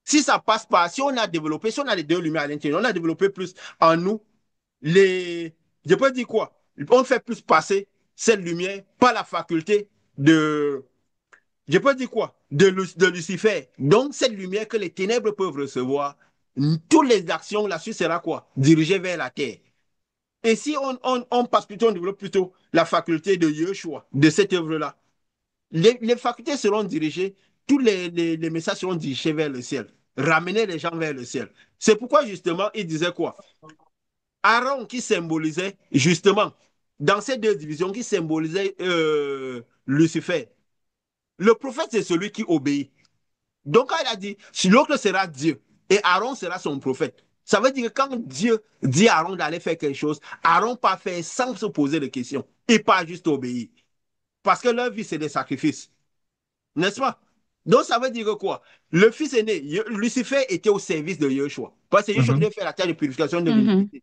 A: si ça passe pas, si on a développé, si on a les deux lumières à l'intérieur, on a développé plus en nous les, je peux dire quoi? On fait plus passer cette lumière par la faculté de, je peux dire quoi? De Lucifer. Donc, cette lumière que les ténèbres peuvent recevoir, toutes les actions là-dessus sera quoi? Dirigées vers la terre. Et si on passe plutôt, on développe plutôt la faculté de Yeshua, de cette œuvre-là, les facultés seront dirigées, tous les messages seront dirigés vers le ciel, ramener les gens vers le ciel. C'est pourquoi justement, il disait quoi? Aaron qui symbolisait justement, dans ces deux divisions, qui symbolisait Lucifer. Le prophète, c'est celui qui obéit. Donc, quand il a dit, si l'autre sera Dieu et Aaron sera son prophète, ça veut dire que quand Dieu dit à Aaron d'aller faire quelque chose, Aaron pas faire sans se poser de questions et pas juste obéir. Parce que leur vie, c'est des sacrifices. N'est-ce pas? Donc, ça veut dire que quoi? Le fils aîné, Lucifer était au service de Yeshua. Parce que Yeshua
B: Mhm.
A: devait faire la tâche de purification de
C: Mhm.
A: l'iniquité.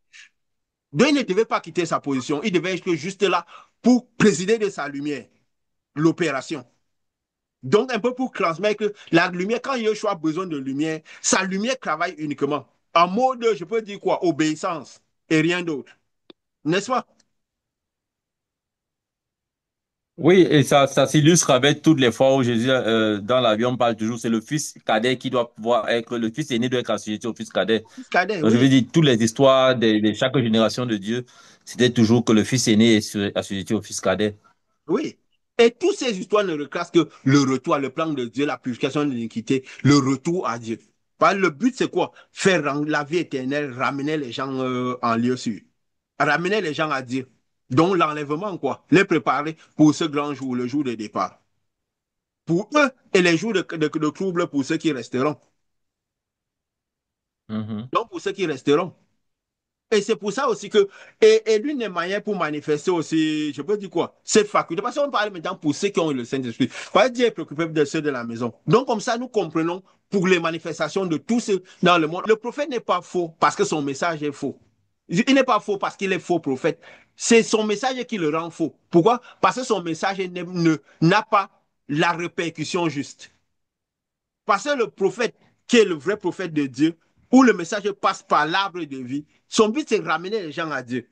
A: Donc, il ne devait pas quitter sa position. Il devait être juste là pour présider de sa lumière l'opération. Donc, un peu pour transmettre que la lumière, quand Yeshua a besoin de lumière, sa lumière travaille uniquement en mode, je peux dire quoi, obéissance et rien d'autre. N'est-ce pas?
B: Oui, et ça s'illustre avec toutes les fois où Jésus, dans la Bible, on parle toujours, c'est le fils cadet qui doit pouvoir être, le fils aîné doit être assujetti au fils cadet.
A: Cadet,
B: Donc, je veux
A: oui.
B: dire, toutes les histoires de chaque génération de Dieu, c'était toujours que le fils aîné est assujetti au fils cadet.
A: Oui. Et toutes ces histoires ne reclassent que le retour, le plan de Dieu, la purification de l'iniquité, le retour à Dieu. Le but, c'est quoi? Faire la vie éternelle, ramener les gens en lieu sûr. Ramener les gens à Dieu. Donc, l'enlèvement, quoi. Les préparer pour ce grand jour, le jour de départ. Pour eux et les jours de trouble pour ceux qui resteront.
B: Mhm.
A: Donc, pour ceux qui resteront. Et c'est pour ça aussi que, et l'une des manières pour manifester aussi, je peux dire quoi, cette faculté, parce qu'on parle maintenant pour ceux qui ont eu le Saint-Esprit, pas Dieu est préoccupé de ceux de la maison. Donc, comme ça, nous comprenons pour les manifestations de tous ceux dans le monde. Le prophète n'est pas faux parce que son message est faux. Il n'est pas faux parce qu'il est faux prophète. C'est son message qui le rend faux. Pourquoi? Parce que son message n'a pas la répercussion juste. Parce que le prophète, qui est le vrai prophète de Dieu, où le message passe par l'arbre de vie, son but c'est de ramener les gens à Dieu.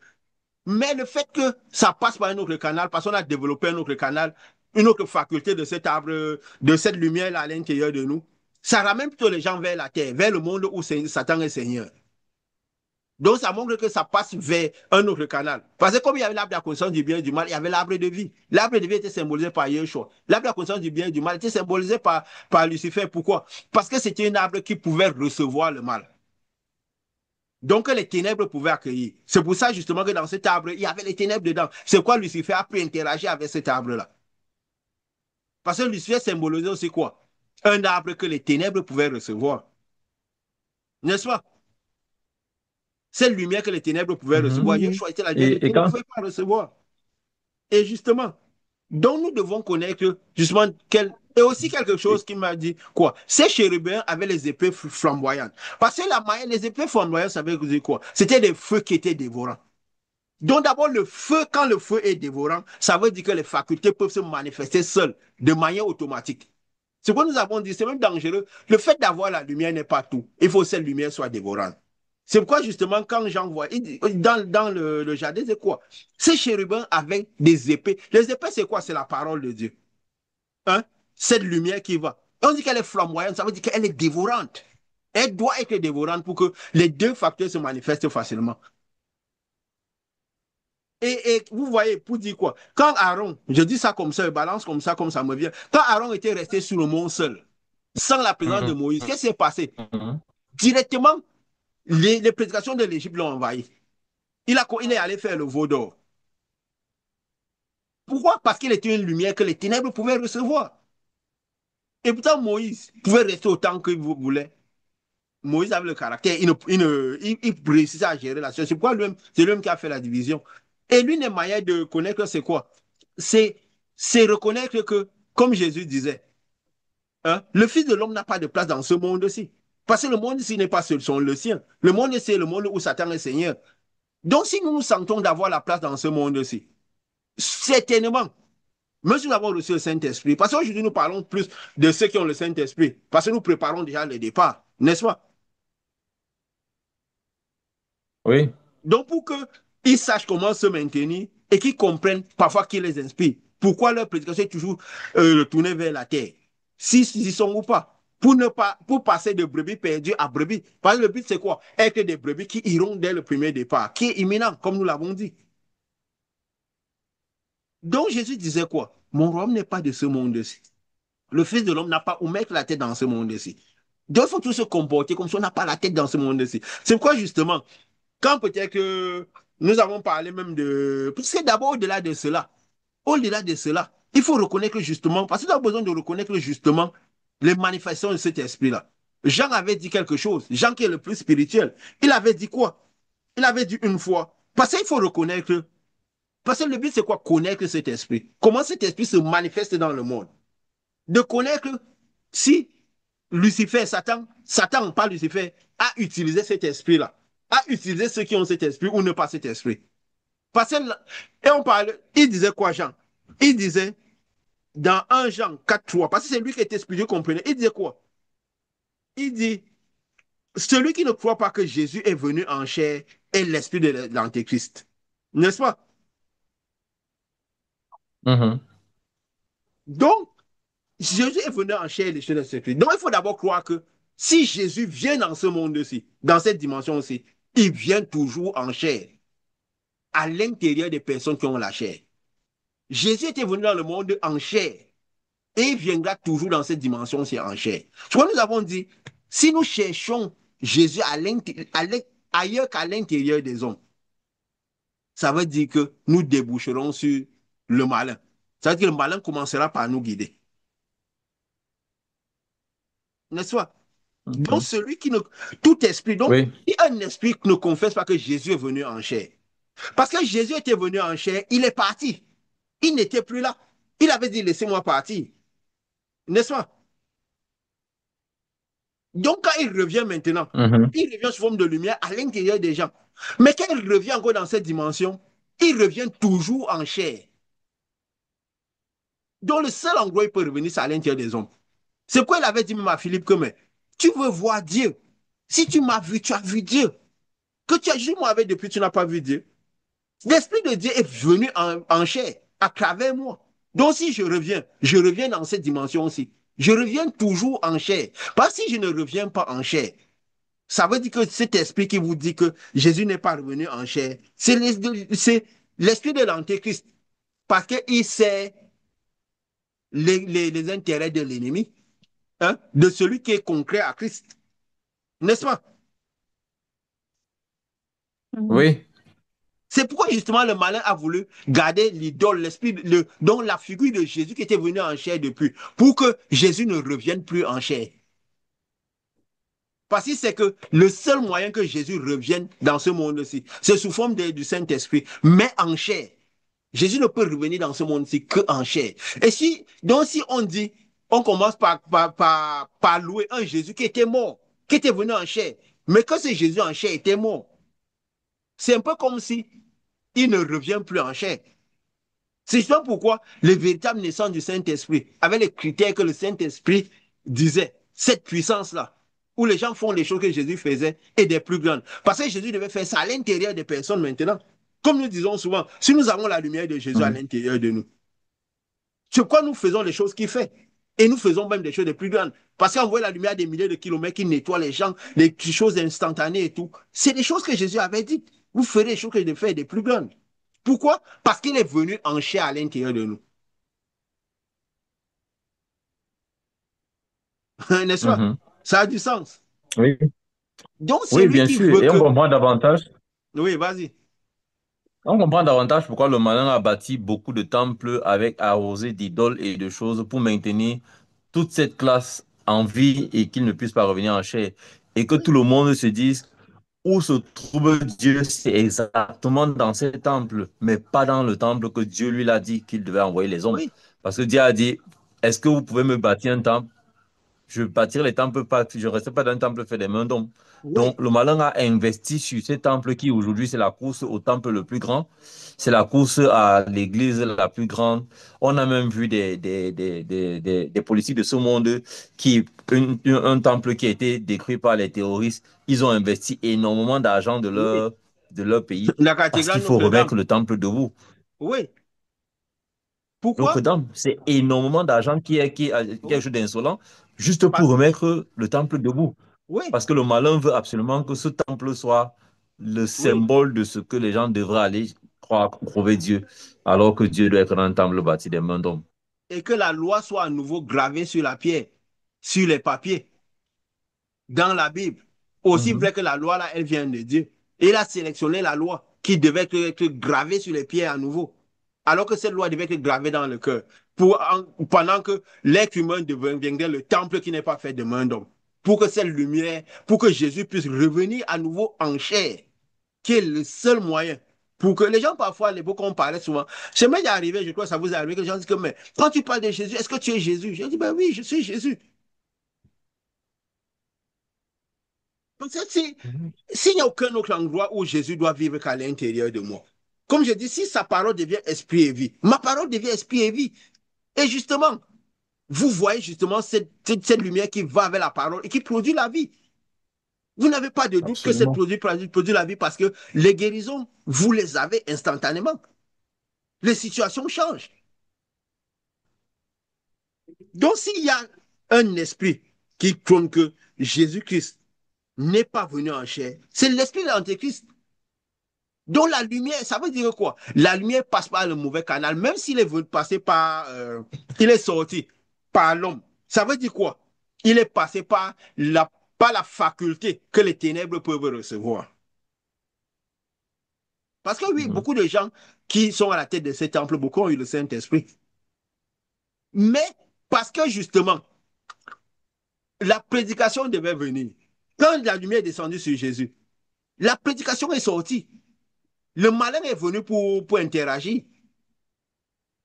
A: Mais le fait que ça passe par un autre canal, parce qu'on a développé un autre canal, une autre faculté de cet arbre, de cette lumière-là à l'intérieur de nous, ça ramène plutôt les gens vers la terre, vers le monde où Satan est Seigneur. Donc, ça montre que ça passe vers un autre canal. Parce que comme il y avait l'arbre de la connaissance du bien et du mal, il y avait l'arbre de vie. L'arbre de vie était symbolisé par Yeshua. L'arbre de la connaissance du bien et du mal était symbolisé par Lucifer. Pourquoi? Parce que c'était un arbre qui pouvait recevoir le mal. Donc, les ténèbres pouvaient accueillir. C'est pour ça, justement, que dans cet arbre, il y avait les ténèbres dedans. C'est quoi Lucifer a pu interagir avec cet arbre-là? Parce que Lucifer symbolisait aussi quoi? Un arbre que les ténèbres pouvaient recevoir. N'est-ce pas? Cette lumière que les ténèbres pouvaient recevoir,
B: Mhm.
C: Mhm.
A: Yeshua était la lumière, les
B: Et
A: ténèbres ne
B: quand?
A: pouvaient pas recevoir. Et justement, donc nous devons connaître justement et aussi quelque chose qui m'a dit quoi? Ces chérubins avaient les épées flamboyantes. Parce que les épées flamboyantes, ça veut dire quoi? C'était des feux qui étaient dévorants. Donc d'abord, le feu, quand le feu est dévorant, ça veut dire que les facultés peuvent se manifester seules, de manière automatique. Ce que nous avons dit, c'est même dangereux. Le fait d'avoir la lumière n'est pas tout. Il faut que cette lumière soit dévorante. C'est pourquoi, justement, quand Jean voit, dans le jardin, c'est quoi? Ces chérubins avaient des épées. Les épées, c'est quoi? C'est la parole de Dieu. Hein? Cette lumière qui va. On dit qu'elle est flamboyante, ça veut dire qu'elle est dévorante. Elle doit être dévorante pour que les deux facteurs se manifestent facilement. Et vous voyez, pour dire quoi? Quand Aaron, je dis ça comme ça, je balance comme ça me vient. Quand Aaron était resté sur le mont seul, sans la présence de Moïse, qu'est-ce qui s'est passé?
B: Mhm.
A: Directement, les prédications de l'Égypte l'ont envahi. Il est allé faire le veau d'or. Pourquoi? Parce qu'il était une lumière que les ténèbres pouvaient recevoir. Et pourtant, Moïse pouvait rester autant que vous voulez. Moïse avait le caractère, il réussissait à gérer la situation. C'est pourquoi c'est lui-même qui a fait la division. Et l'une des manières de connaître, c'est quoi? C'est, c'est reconnaître que, comme Jésus disait, hein, le Fils de l'homme n'a pas de place dans ce monde-ci. Parce que le monde ici n'est pas le sien. Le monde, c'est le monde où Satan est Seigneur. Donc, si nous nous sentons d'avoir la place dans ce monde-ci, certainement, même si nous avons reçu le Saint-Esprit, parce qu'aujourd'hui, nous parlons plus de ceux qui ont le Saint-Esprit, parce que nous préparons déjà le départ, n'est-ce pas?
B: Oui.
A: Donc, pour qu'ils sachent comment se maintenir et qu'ils comprennent parfois qui les inspire, pourquoi leur prédication est toujours tournée vers la terre, s'ils y sont ou pas. Pour passer de brebis perdues à brebis. Parce que le but, c'est quoi? Être des brebis qui iront dès le premier départ, qui est imminent, comme nous l'avons dit. Donc, Jésus disait quoi? Mon royaume n'est pas de ce monde-ci. Le Fils de l'homme n'a pas où mettre la tête dans ce monde-ci. Donc, il faut tous se comporter comme si on n'a pas la tête dans ce monde-ci. C'est pourquoi, justement, quand peut-être que nous avons parlé même de... Parce que d'abord, au-delà de cela, il faut reconnaître justement, parce que nous avons besoin de reconnaître justement les manifestations de cet esprit-là. Jean avait dit quelque chose, Jean qui est le plus spirituel, il avait dit quoi? Il avait dit une fois, parce qu'il faut reconnaître, parce que le but c'est quoi? Connaître cet esprit. Comment cet esprit se manifeste dans le monde. De connaître si Lucifer, Satan, pas Lucifer, a utilisé cet esprit-là, a utilisé ceux qui ont cet esprit ou ne pas cet esprit. Parce que, et on parle, il disait quoi, Jean? Il disait, dans 1 Jean 4:3, parce que c'est lui qui était spirituel, comprenez, il disait quoi? Il dit, celui qui ne croit pas que Jésus est venu en chair est l'esprit de l'Antéchrist. N'est-ce pas?
B: Mhm.
A: Donc, Jésus est venu en chair et l'esprit de l'Antéchrist. Donc, il faut d'abord croire que si Jésus vient dans ce monde-ci, dans cette dimension-ci, il vient toujours en chair, à l'intérieur des personnes qui ont la chair. Jésus était venu dans le monde en chair et il viendra toujours dans cette dimension-ci en chair. Ce que nous avons dit, si nous cherchons Jésus ailleurs qu'à l'intérieur des hommes, ça veut dire que nous déboucherons sur le malin. Ça veut dire que le malin commencera par nous guider. N'est-ce pas? Donc,
B: Mhm.
A: celui qui ne. Tout esprit. Donc,
B: Oui.
A: il y a un esprit qui ne confesse pas que Jésus est venu en chair. Parce que Jésus était venu en chair, il est parti. Il n'était plus là. Il avait dit, laissez-moi partir. N'est-ce pas? Donc, quand il revient maintenant,
B: Mhm.
A: il revient sous forme de lumière à l'intérieur des gens. Mais quand il revient encore dans cette dimension, il revient toujours en chair. Donc, le seul endroit où il peut revenir, c'est à l'intérieur des hommes. C'est pourquoi il avait dit même à Philippe que, mais, tu veux voir Dieu. Si tu m'as vu, tu as vu Dieu. Que tu as juste moi avec depuis, tu n'as pas vu Dieu. L'Esprit de Dieu est venu en chair à travers moi. Donc si je reviens dans cette dimension aussi. Je reviens toujours en chair. Parce que si je ne reviens pas en chair, ça veut dire que cet esprit qui vous dit que Jésus n'est pas revenu en chair, c'est l'esprit de l'Antéchrist. Parce qu'il sait les intérêts de l'ennemi, hein, de celui qui est concret à Christ. N'est-ce pas?
C: Mhm.
B: Oui.
A: C'est pourquoi justement le malin a voulu garder l'idole, l'esprit, donc la figure de Jésus qui était venu en chair depuis, pour que Jésus ne revienne plus en chair. Parce que c'est que le seul moyen que Jésus revienne dans ce monde-ci, c'est sous forme du Saint-Esprit, mais en chair. Jésus ne peut revenir dans ce monde-ci que en chair. Et donc si on dit, on commence par louer un Jésus qui était mort, qui était venu en chair, mais que ce Jésus en chair était mort, c'est un peu comme si il ne revient plus en chair. C'est justement pourquoi le véritable naissance du Saint-Esprit, avec les critères que le Saint-Esprit disait, cette puissance-là, où les gens font les choses que Jésus faisait et des plus grandes. Parce que Jésus devait faire ça à l'intérieur des personnes maintenant. Comme nous disons souvent, si nous avons la lumière de Jésus à
B: Mhm.
A: l'intérieur de nous, c'est quoi nous faisons les choses qu'il fait. Et nous faisons même des choses les plus grandes. Parce qu'on voit la lumière des milliers de kilomètres qui nettoie les gens, les choses instantanées et tout. C'est des choses que Jésus avait dites. Vous ferez des choses que je fais des plus grandes. Pourquoi? Parce qu'il est venu en chair à l'intérieur de nous. N'est-ce pas?
B: Mhm.
A: Ça a du sens.
B: Oui.
A: Donc, c'est
B: Oui,
A: lui
B: bien
A: qui
B: sûr.
A: veut
B: Et on
A: que...
B: comprend davantage.
A: Oui, vas-y.
B: On comprend davantage pourquoi le malin a bâti beaucoup de temples avec arrosé d'idoles et de choses pour maintenir toute cette classe en vie et qu'il ne puisse pas revenir en chair. Et que tout
A: Oui,
B: le monde se dise où se trouve Dieu, c'est exactement dans ces temples, mais pas dans le temple que Dieu lui a dit qu'il devait envoyer les hommes.
A: oui,
B: Parce que Dieu a dit, est-ce que vous pouvez me bâtir un temple? Je bâtirai les temples, pas, je ne resterai pas dans un temple fait des mains d'hommes.
A: oui,
B: Donc, le malin a investi sur ces temples qui, aujourd'hui, c'est la course au temple le plus grand. C'est la course à l'église la plus grande. On a même vu des politiques de ce monde un temple qui a été détruit par les terroristes. Ils ont investi énormément d'argent
A: oui.
B: de leur pays
A: La
B: parce
A: cathédrale
B: qu'il faut
A: Notre-Dame.
B: remettre le temple debout.
A: Oui. Pourquoi?
B: Notre-Dame, c'est énormément d'argent qui est quelque
A: Oui.
B: chose d'insolent juste pour
A: Parce-
B: remettre le temple debout.
A: Oui,
B: Parce que le malin veut absolument que ce temple soit le
A: oui.
B: symbole de ce que les gens devraient aller croire, trouver Dieu, alors que Dieu doit être un temple bâti des mains d'hommes.
A: Et que la loi soit à nouveau gravée sur la pierre, sur les papiers, dans la Bible. Aussi
B: Mhm.
A: vrai que la loi, là, elle vient de Dieu. Et il a sélectionné la loi qui devait être gravée sur les pierres à nouveau. Alors que cette loi devait être gravée dans le cœur. Pendant que l'être humain deviendrait le temple qui n'est pas fait de main d'homme. Pour que cette lumière, pour que Jésus puisse revenir à nouveau en chair, qui est le seul moyen. Pour que les gens, parfois, à l'époque, on parlait souvent. C'est m'est arrivé, je crois que ça vous est arrivé, que les gens disent que, mais quand tu parles de Jésus, est-ce que tu es Jésus? Je dis, ben oui, je suis Jésus. Parce que
B: Mhm.
A: s'il n'y a aucun autre endroit où Jésus doit vivre qu'à l'intérieur de moi, comme je dis, si sa parole devient esprit et vie, ma parole devient esprit et vie. Et justement, vous voyez justement cette lumière qui va avec la parole et qui produit la vie. Vous n'avez pas de doute que cette
B: Absolument.
A: produit la vie parce que les guérisons, vous les avez instantanément. Les situations changent. Donc, s'il y a un esprit qui prône que Jésus-Christ n'est pas venu en chair, c'est l'esprit de l'Antéchrist. Donc, la lumière, ça veut dire quoi? La lumière passe par le mauvais canal, même s'il est venu passer par, il est sorti par l'homme. Ça veut dire quoi? Il est passé par la faculté que les ténèbres peuvent recevoir. Parce que oui,
B: Mhm.
A: beaucoup de gens qui sont à la tête de ces temples, beaucoup ont eu le Saint-Esprit. Mais parce que justement, la prédication devait venir. Quand la lumière est descendue sur Jésus, la prédication est sortie. Le malin est venu pour interagir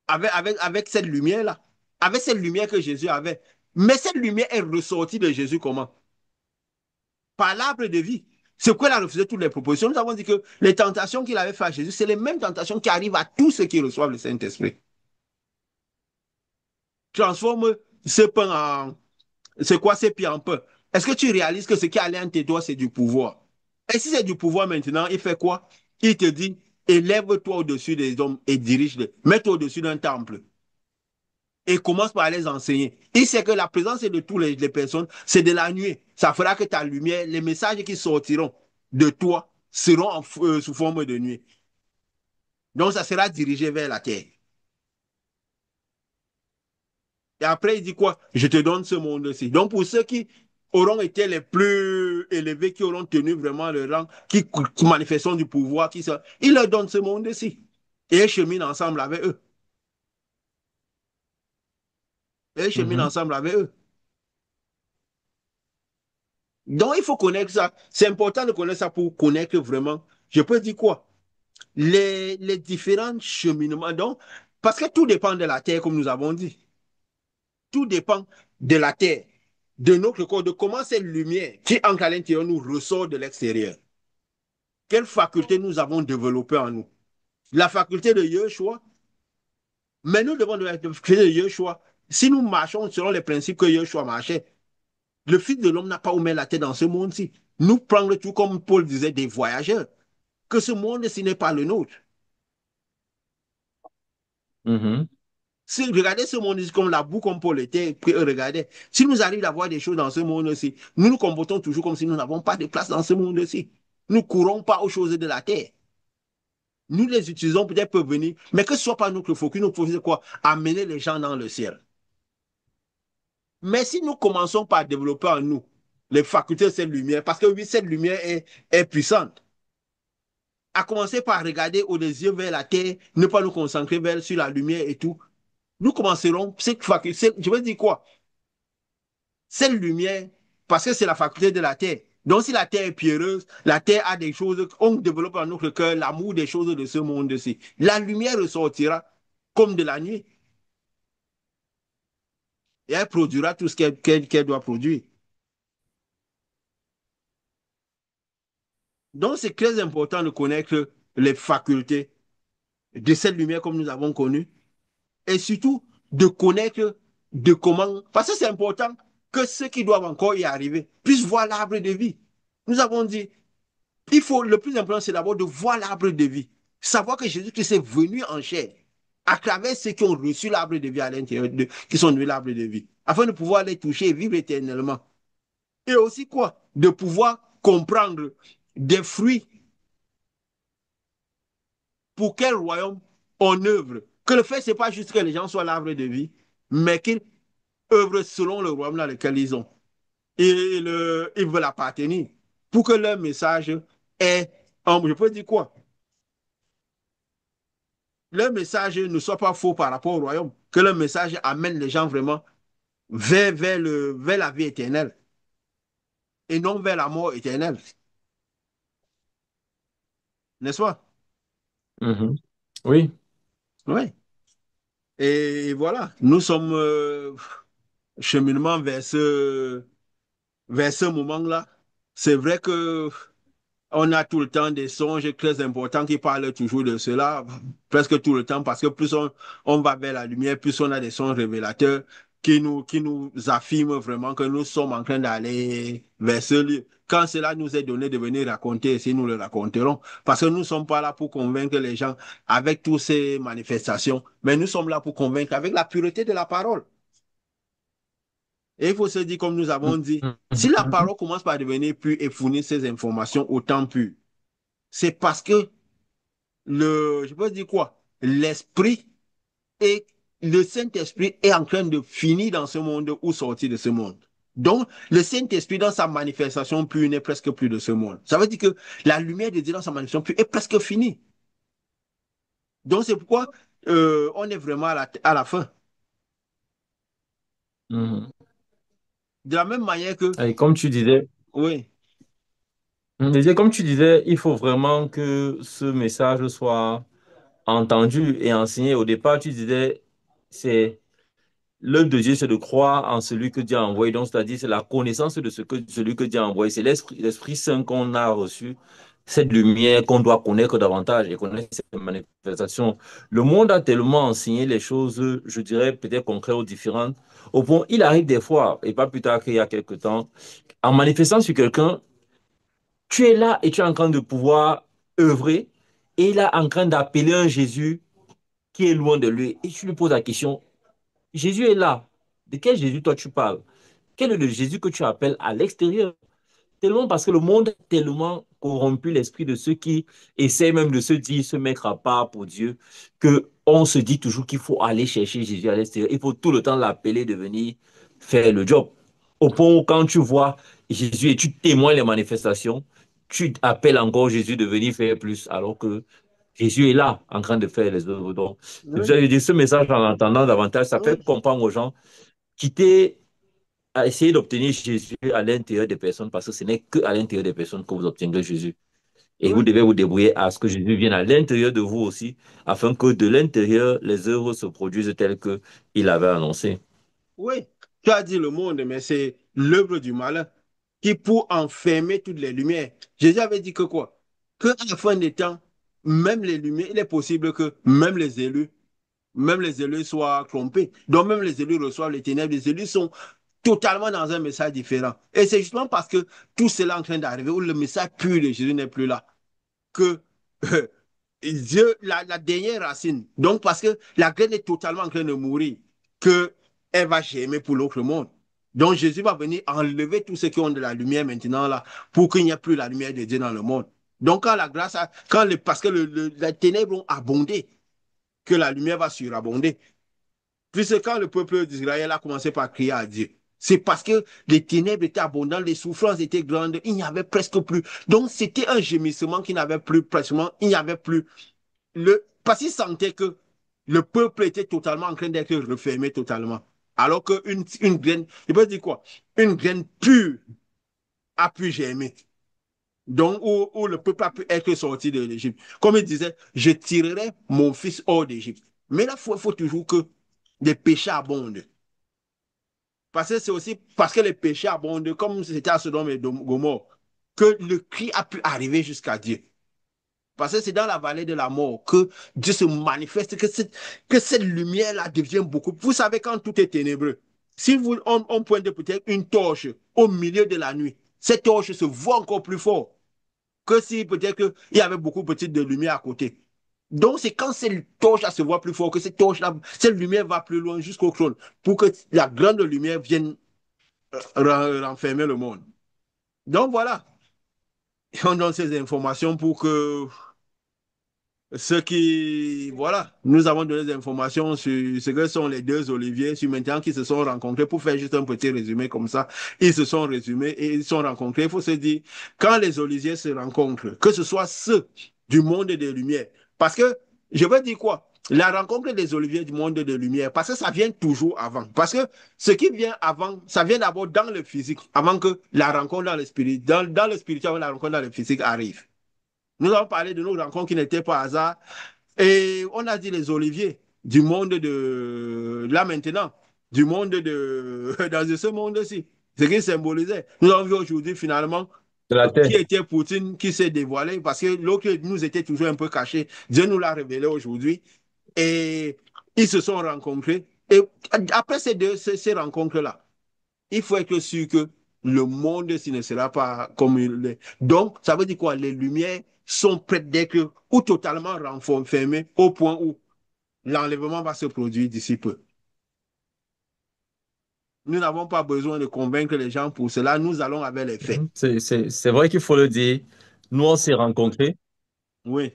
A: avec cette lumière-là, avec cette lumière que Jésus avait. Mais cette lumière est ressortie de Jésus comment? Par l'arbre de vie. C'est quoi il a refusé toutes les propositions. Nous avons dit que les tentations qu'il avait faites à Jésus, c'est les mêmes tentations qui arrivent à tous ceux qui reçoivent le Saint-Esprit. Transforme ce pain en, c'est quoi ces pieds en pain? Est-ce que tu réalises que ce qui est allé entre tes doigts, c'est du pouvoir? Et si c'est du pouvoir maintenant, il fait quoi? Il te dit, Élève-toi au-dessus des hommes et dirige-les. Mets-toi au-dessus d'un temple et commence par les enseigner. Il sait que la présence de toutes les personnes, c'est de la nuit. Ça fera que ta lumière, les messages qui sortiront de toi seront sous forme de nuit. Donc, ça sera dirigé vers la terre. Et après, il dit quoi? Je te donne ce monde-ci. Donc, pour ceux qui auront été les plus élevés, qui auront tenu vraiment le rang, qui manifesteront du pouvoir, il leur donne ce monde-ci. Et ils cheminent ensemble avec eux. Et ils cheminent
B: Mhm.
A: ensemble avec eux. Donc, il faut connaître ça. C'est important de connaître ça pour connaître vraiment, je peux dire quoi? Les différents cheminements. Donc, parce que tout dépend de la terre, comme nous avons dit. Tout dépend de la terre, de notre corps, de comment cette lumière qui entre à l'intérieur nous ressort de l'extérieur. Quelle faculté nous avons développée en nous? La faculté de Yeshua, mais nous devons de la faculté de Yeshua. Si nous marchons selon les principes que Yeshua marchait, le Fils de l'homme n'a pas ouvert la tête dans ce monde-ci. Nous prendre tout comme Paul disait des voyageurs, que ce monde-ci n'est pas le nôtre.
B: Mhm.
A: Si regardez ce monde comme la boue, comme Paul était, regardez. Si nous arrivons à voir des choses dans ce monde-ci, nous nous comportons toujours comme si nous n'avons pas de place dans ce monde-ci. Nous ne courons pas aux choses de la terre. Nous les utilisons peut-être pour venir, mais que ce ne soit pas notre focus, notre focus c'est quoi? Amener les gens dans le ciel. Mais si nous commençons par développer en nous les facultés de cette lumière, parce que oui, cette lumière est puissante, à commencer par regarder au désir vers la terre, ne pas nous concentrer sur la lumière et tout, nous commencerons cette faculté, je veux dire quoi? Cette lumière, parce que c'est la faculté de la terre. Donc, si la terre est pierreuse, la terre a des choses, on développe dans notre cœur l'amour des choses de ce monde-ci. La lumière ressortira comme de la nuit et elle produira tout ce qu'elle doit produire. Donc, c'est très important de connaître les facultés de cette lumière comme nous avons connu et surtout de connaître de comment, parce que c'est important que ceux qui doivent encore y arriver puissent voir l'arbre de vie. Nous avons dit, le plus important, c'est d'abord de voir l'arbre de vie. Savoir que Jésus-Christ est venu en chair à travers ceux qui ont reçu l'arbre de vie à l'intérieur qui sont devenus l'arbre de vie, afin de pouvoir les toucher et vivre éternellement. Et aussi quoi? De pouvoir comprendre des fruits pour quel royaume on œuvre. Que le fait, c'est pas juste que les gens soient l'arbre de vie, mais qu'ils œuvrent selon le royaume dans lequel ils ont. Et ils veulent appartenir. Pour que leur message est, je peux dire quoi? Leur message ne soit pas faux par rapport au royaume. Que leur message amène les gens vraiment vers la vie éternelle et non vers la mort éternelle. N'est-ce pas?
B: Mhm. Oui.
A: Oui. Et voilà, nous sommes cheminement vers ce moment-là. C'est vrai que on a tout le temps des songes très importants qui parlent toujours de cela, presque tout le temps, parce que plus on va vers la lumière, plus on a des songes révélateurs qui nous affirment vraiment que nous sommes en train d'aller vers ce lieu. Quand cela nous est donné de venir raconter, si nous le raconterons, parce que nous ne sommes pas là pour convaincre les gens avec toutes ces manifestations, mais nous sommes là pour convaincre avec la pureté de la parole. Et il faut se dire, comme nous avons dit, si la
B: Mhm.
A: parole commence par devenir pure et fournir ces informations autant pures, c'est parce que je peux dire quoi? L'esprit et le Saint-Esprit est en train de finir dans ce monde ou sortir de ce monde. Donc, le Saint-Esprit, dans sa manifestation pure, n'est presque plus de ce monde. Ça veut dire que la lumière de Dieu dans sa manifestation pure est presque finie. Donc, c'est pourquoi on est vraiment à la fin.
B: Mhm.
A: De la même manière que,
B: Et comme tu disais,
A: oui,
B: comme tu disais, il faut vraiment que ce message soit entendu et enseigné. Au départ, tu disais, c'est l'œuvre de Dieu, c'est de croire en celui que Dieu a envoyé. Donc, c'est-à-dire, c'est la connaissance de celui que Dieu a envoyé. C'est l'Esprit Saint qu'on a reçu, cette lumière qu'on doit connaître davantage et connaître cette manifestation. Le monde a tellement enseigné les choses, je dirais, peut-être concrètes ou différentes. Au point, il arrive des fois, et pas plus tard qu'il y a quelque temps, en manifestant sur quelqu'un, tu es là et tu es en train de pouvoir œuvrer. Et il est en train d'appeler un Jésus qui est loin de lui. Et je lui pose la question, Jésus est là. De quel Jésus toi tu parles? Quel est le Jésus que tu appelles à l'extérieur? Tellement parce que le monde a tellement corrompu l'esprit de ceux qui essaient même de se dire, se mettre à part pour Dieu, que on se dit toujours qu'il faut aller chercher Jésus à l'extérieur. Il faut tout le temps l'appeler de venir faire le job. Au point où quand tu vois Jésus et tu témoignes les manifestations, tu appelles encore Jésus de venir faire plus, alors que Jésus est là en train de faire les œuvres. Donc, c'est pour ça
A: Oui,
B: que je dis ce message en entendant davantage, ça fait
A: oui,
B: comprendre aux gens quitter à essayer d'obtenir Jésus à l'intérieur des personnes parce que ce n'est que à l'intérieur des personnes que vous obtiendrez Jésus. Et vous
A: oui.
B: devez vous débrouiller à ce que Jésus vienne à l'intérieur de vous aussi, afin que de l'intérieur, les œuvres se produisent telles qu'il avait annoncé.
A: Oui, tu as dit le monde, mais c'est l'œuvre du malin qui pour enfermer toutes les lumières. Jésus avait dit que quoi? Que à la fin des temps, même les lumières, il est possible que même les élus soient trompés. Donc même les élus reçoivent les ténèbres. Les élus sont totalement dans un message différent. Et c'est justement parce que tout cela est en train d'arriver, où le message pur de Jésus n'est plus là, que Dieu, la dernière racine, donc parce que la graine est totalement en train de mourir, que elle va germer pour l'autre monde. Donc Jésus va venir enlever tous ceux qui ont de la lumière maintenant là, pour qu'il n'y ait plus la lumière de Dieu dans le monde. Donc quand la grâce, parce que les ténèbres ont abondé, que la lumière va surabonder. Puisque quand le peuple d'Israël a commencé par crier à Dieu, c'est parce que les ténèbres étaient abondantes, les souffrances étaient grandes, il n'y avait presque plus. Donc c'était un gémissement qui n'avait plus, pratiquement, il n'y avait plus. Parce qu'ils sentaient que le peuple était totalement en train d'être refermé totalement. Alors qu'une graine, je peux dire quoi? Une graine pure a pu germer. Donc, où le peuple a pu être sorti de l'Égypte. Comme il disait, je tirerai mon fils hors d'Égypte. Mais là, faut toujours que les péchés abondent. Parce que c'est aussi parce que les péchés abondent, comme c'était à Sodome et Gomorre, que le cri a pu arriver jusqu'à Dieu. Parce que c'est dans la vallée de la mort que Dieu se manifeste, que cette lumière-là devient beaucoup. Vous savez, quand tout est ténébreux, si on pointe peut-être une torche au milieu de la nuit, cette torche se voit encore plus fort que si peut-être il y avait beaucoup de lumière à côté. Donc, c'est quand cette torche-là se voit plus fort que cette torche-là, cette lumière va plus loin jusqu'au trône pour que la grande lumière vienne renfermer le monde. Donc, voilà. On donne ces informations pour que ceux qui, voilà, nous avons donné des informations sur ce que sont les deux Oliviers, sur maintenant qui se sont rencontrés pour faire juste un petit résumé comme ça. Ils se sont résumés et ils se sont rencontrés. Il faut se dire, quand les Oliviers se rencontrent, que ce soit ceux du monde des Lumières, parce que, je veux dire quoi? La rencontre des Oliviers du monde des Lumières, parce que ça vient toujours avant. Parce que ce qui vient avant, ça vient d'abord dans le physique, avant que la rencontre dans le spirit, dans le spirituel, la rencontre dans le physique arrive. Nous avons parlé de nos rencontres qui n'étaient pas hasard. Et on a dit les oliviers du monde de là maintenant, du monde de dans ce monde-ci, ce qui symbolisait. Nous avons vu aujourd'hui finalement
B: De la
A: qui
B: terre.
A: était Poutine qui s'est dévoilé parce que l'autre nous était toujours un peu caché. Dieu nous l'a révélé aujourd'hui et ils se sont rencontrés. Et après ces rencontres-là, il faut être sûr que le monde s'il ne sera pas comme il est. Donc, ça veut dire quoi? Les lumières sont prêtes d'être ou totalement renfermées au point où l'enlèvement va se produire d'ici peu. Nous n'avons pas besoin de convaincre les gens pour cela. Nous allons avec les faits.
B: C'est vrai qu'il faut le dire. Nous, on s'est rencontrés.
A: Oui.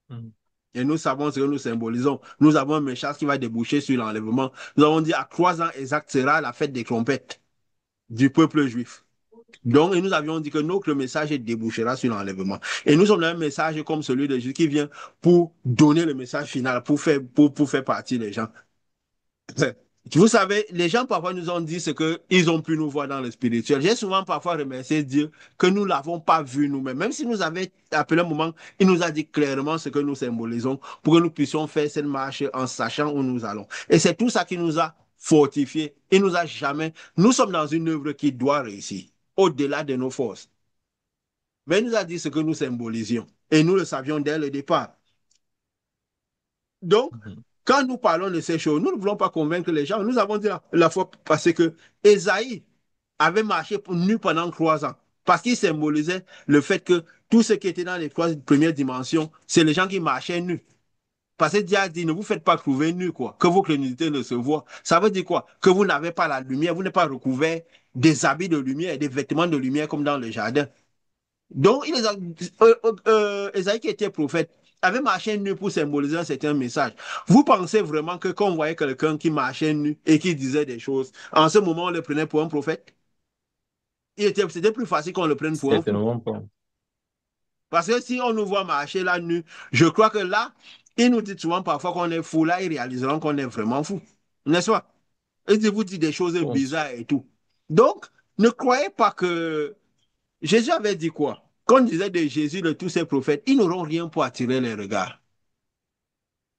B: Mhm.
A: Et nous savons ce que nous symbolisons. Nous avons un message qui va déboucher sur l'enlèvement. Nous avons dit à 3 ans exact sera la fête des trompettes du peuple juif. Donc, et nous avions dit que notre message débouchera sur l'enlèvement. Et nous sommes dans un message comme celui de Jésus qui vient pour donner le message final, pour faire partie des gens. Vous savez, les gens parfois nous ont dit ce qu'ils ont pu nous voir dans le spirituel. J'ai souvent parfois remercié Dieu que nous ne l'avons pas vu nous-mêmes. Même si nous avait appelé un moment, il nous a dit clairement ce que nous symbolisons pour que nous puissions faire cette marche en sachant où nous allons. Et c'est tout ça qui nous a fortifiés. Il nous a jamais. Nous sommes dans une œuvre qui doit réussir, au-delà de nos forces. Mais il nous a dit ce que nous symbolisions. Et nous le savions dès le départ. Donc,
B: Mhm.
A: quand nous parlons de ces choses, nous ne voulons pas convaincre les gens. Nous avons dit la fois passée que Ésaïe avait marché nu pendant 3 ans parce qu'il symbolisait le fait que Tous ceux qui étaient dans les trois premières dimensions, c'est les gens qui marchaient nus. Parce que Dieu a dit, ne vous faites pas trouver nus, quoi. Que vos nudité ne se voit. Ça veut dire quoi? Que vous n'avez pas la lumière, vous n'êtes pas recouvert des habits de lumière, des vêtements de lumière comme dans le jardin. Donc, Esaïe qui était prophète avait marché nu pour symboliser un certain message. Vous pensez vraiment que quand on voyait quelqu'un qui marchait nu et qui disait des choses, en ce moment, on le prenait pour un prophète? C'était plus facile qu'on le prenne pour un fou.
B: Certainement pas.
A: Parce que si on nous voit marcher là nu, je crois que là, ils nous disent souvent parfois qu'on est fou. Là, ils réaliseront qu'on est vraiment fou. N'est-ce pas? Ils vous disent des choses
B: Bon.
A: bizarres et tout. Donc, ne croyez pas que Jésus avait dit quoi? Quand on disait de Jésus, de tous ses prophètes, ils n'auront rien pour attirer les regards.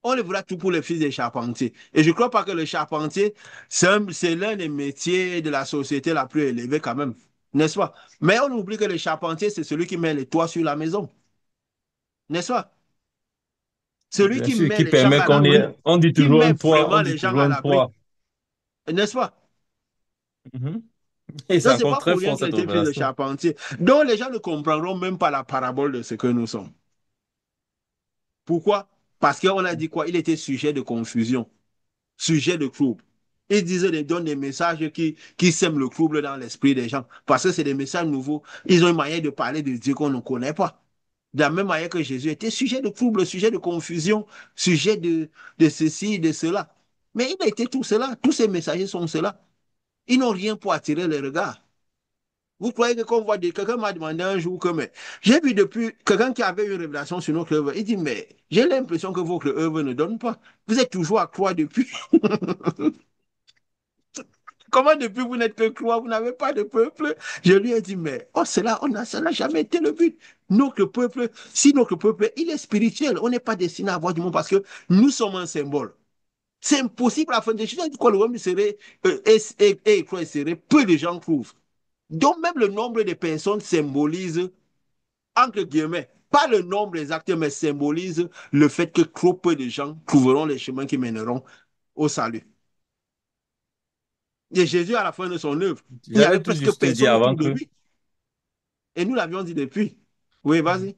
A: On le verra tout pour les fils des charpentiers. Et je ne crois pas que le charpentier, c'est l'un des métiers de la société la plus élevée quand même. N'est-ce pas? Mais on oublie que le charpentier, c'est celui qui met les toits sur la maison. N'est-ce pas? Celui
B: Bien
A: qui
B: sûr,
A: met
B: qui
A: les gens
B: permet
A: à
B: qu'on ait,
A: l'abri.
B: on dit
A: Qui
B: toujours
A: met
B: un toit,
A: vraiment
B: on dit
A: les gens
B: toujours
A: à
B: un
A: l'abri.
B: toit.
A: N'est-ce pas?
B: Mhm. Et
A: Donc,
B: ça
A: ce n'est
B: compte
A: pas
B: très
A: pour rien
B: fort
A: qu'il
B: cette
A: était fils de
B: opération.
A: charpentier. Donc, les gens ne comprendront même pas la parabole de ce que nous sommes. Pourquoi? Parce qu'on a dit quoi? Il était sujet de confusion, sujet de trouble. Il disait, il donne des messages qui sèment le trouble dans l'esprit des gens. Parce que c'est des messages nouveaux. Ils ont une manière de parler de Dieu qu'on ne connaît pas. De la même manière que Jésus était sujet de trouble, sujet de confusion, sujet de ceci, de cela. Mais il a été tout cela. Tous ces messagers sont cela. Ils n'ont rien pour attirer les regards. Vous croyez que quand on voit quelqu'un m'a demandé un jour que, mais j'ai vu depuis quelqu'un qui avait une révélation sur notre œuvre, il dit, mais j'ai l'impression que votre œuvre ne donne pas. Vous êtes toujours à croix depuis. Comment depuis vous n'êtes que croix, vous n'avez pas de peuple? Je lui ai dit, mais oh, ça n'a jamais été le but. Notre peuple, si notre peuple, il est spirituel, on n'est pas destiné à avoir du monde parce que nous sommes un symbole. C'est impossible à la fin des choses. Quoi, le homme serait, quoi, serait, peu de gens trouvent. Donc, même le nombre de personnes symbolise, entre guillemets, pas le nombre exact, mais symbolise le fait que trop peu de gens trouveront les chemins qui mèneront au salut. Et Jésus, à la fin de son œuvre, il n'y avait
B: J'allais tout
A: presque
B: juste te dire
A: personne
B: avant
A: autour de
B: que,
A: lui. Et nous l'avions dit depuis. Oui, vas-y.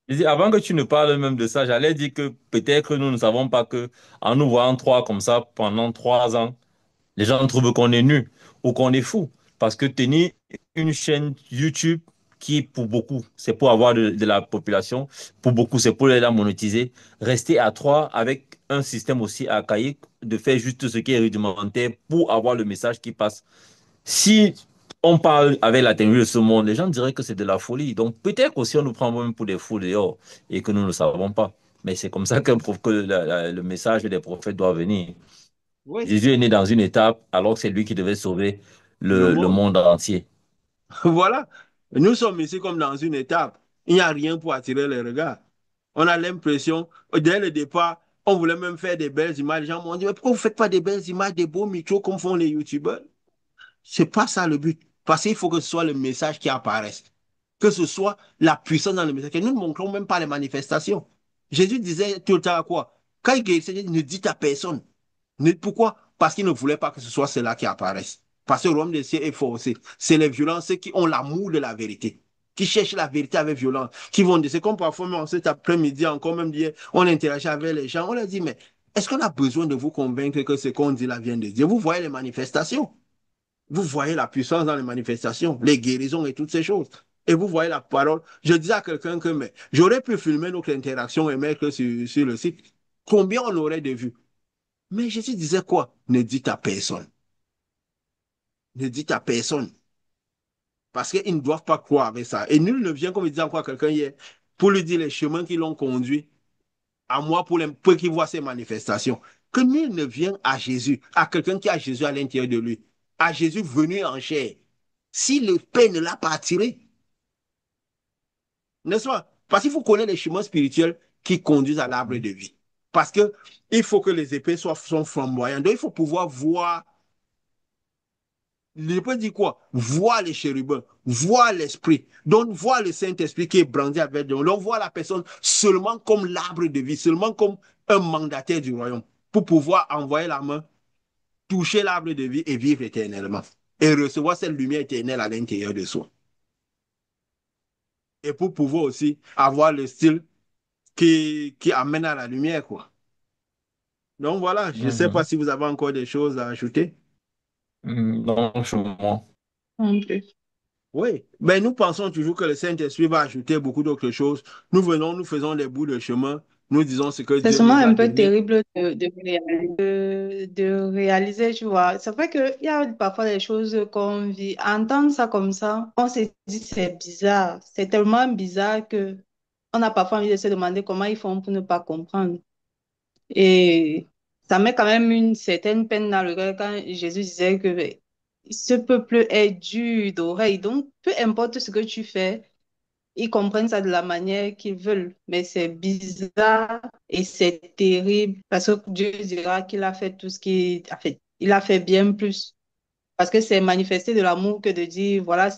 B: je dis, avant que tu ne parles même de ça, j'allais dire que peut-être que nous ne savons pas que en nous voyant trois comme ça pendant 3 ans, les gens trouvent qu'on est nu ou qu'on est fou. Parce que tenir une chaîne YouTube qui, pour beaucoup, c'est pour avoir de la population, pour beaucoup, c'est pour la monétiser. Rester à trois avec un système aussi archaïque de faire juste ce qui est rudimentaire pour avoir le message qui passe. Si on parle avec la technologie de ce monde, les gens diraient que c'est de la folie. Donc peut-être aussi on nous prend même pour des fous dehors et que nous ne le savons pas. Mais c'est comme ça que le message des prophètes doit venir.
A: Oui,
B: Jésus est né dans une étape alors que c'est lui qui devait sauver
A: le
B: le
A: monde.
B: monde entier.
A: Voilà. Nous sommes ici comme dans une étape. Il n'y a rien pour attirer les regards. On a l'impression, dès le départ, on voulait même faire des belles images. Les gens m'ont dit, mais pourquoi vous ne faites pas des belles images, des beaux micros comme font les youtubeurs? C'est pas ça le but. Parce qu'il faut que ce soit le message qui apparaisse. Que ce soit la puissance dans le message. Que nous ne montrons même pas les manifestations. Jésus disait tout le temps à quoi? Quand il guérissait, il dit, ne dites à personne. Pourquoi? Parce qu'il ne voulait pas que ce soit cela qui apparaisse. Parce que le royaume des cieux est forcé. C'est les violents, ceux qui ont l'amour de la vérité, qui cherchent la vérité avec violence, qui vont dire, c'est comme parfois, même cet après-midi, encore même hier, on interagit avec les gens, on leur dit, mais est-ce qu'on a besoin de vous convaincre que ce qu'on dit là vient de Dieu? Vous voyez les manifestations. Vous voyez la puissance dans les manifestations, les guérisons et toutes ces choses. Et vous voyez la parole. Je disais à quelqu'un que mais, j'aurais pu filmer notre interaction et mettre sur le site. Combien on aurait de vues? Mais Jésus disait quoi? Ne dites à personne. Ne dites à personne. Parce qu'ils ne doivent pas croire avec ça. Et nul ne vient, comme il disait encore à quelqu'un hier, pour lui dire les chemins qui l'ont conduit, à moi pour les peu qui voient ces manifestations. Que nul ne vient à Jésus, à quelqu'un qui a Jésus à l'intérieur de lui, à Jésus venu en chair. Si le Père ne l'a pas attiré, n'est-ce pas? Parce qu'il faut connaître les chemins spirituels qui conduisent à l'arbre de vie. Parce que il faut que les épées soient flamboyantes. Donc, il faut pouvoir voir. Je peux dire quoi? Voir les chérubins, voir l'esprit, donc voir le Saint-Esprit qui est brandi avec nous. Donc voir la personne seulement comme l'arbre de vie, seulement comme un mandataire du royaume, pour pouvoir envoyer la main, toucher l'arbre de vie et vivre éternellement. Et recevoir cette lumière éternelle à l'intérieur de soi. et pour pouvoir aussi avoir le style qui amène à la lumière, quoi. Donc voilà, je ne sais pas
B: Mhm.
A: si vous avez encore des choses à ajouter.
B: Non, je moi.
C: Un peu.
A: Oui, mais nous pensons toujours que le Saint-Esprit va ajouter beaucoup d'autres choses. Nous venons, nous faisons des bouts de chemin, nous disons ce que
C: C'est
A: Dieu
C: seulement
A: nous a
C: un peu
A: donné.
C: terrible de réaliser, tu vois. C'est vrai qu'il y a parfois des choses qu'on vit. Entendre ça comme ça, on se dit c'est bizarre. C'est tellement bizarre que on a parfois envie de se demander comment ils font pour ne pas comprendre. Et ça met quand même une certaine peine dans le cœur quand Jésus disait que ce peuple est dur d'oreille. Donc, peu importe ce que tu fais, ils comprennent ça de la manière qu'ils veulent. Mais c'est bizarre et c'est terrible parce que Dieu dira qu'il a fait tout ce qu'il a fait. Il a fait bien plus. Parce que c'est manifester de l'amour que de dire, voilà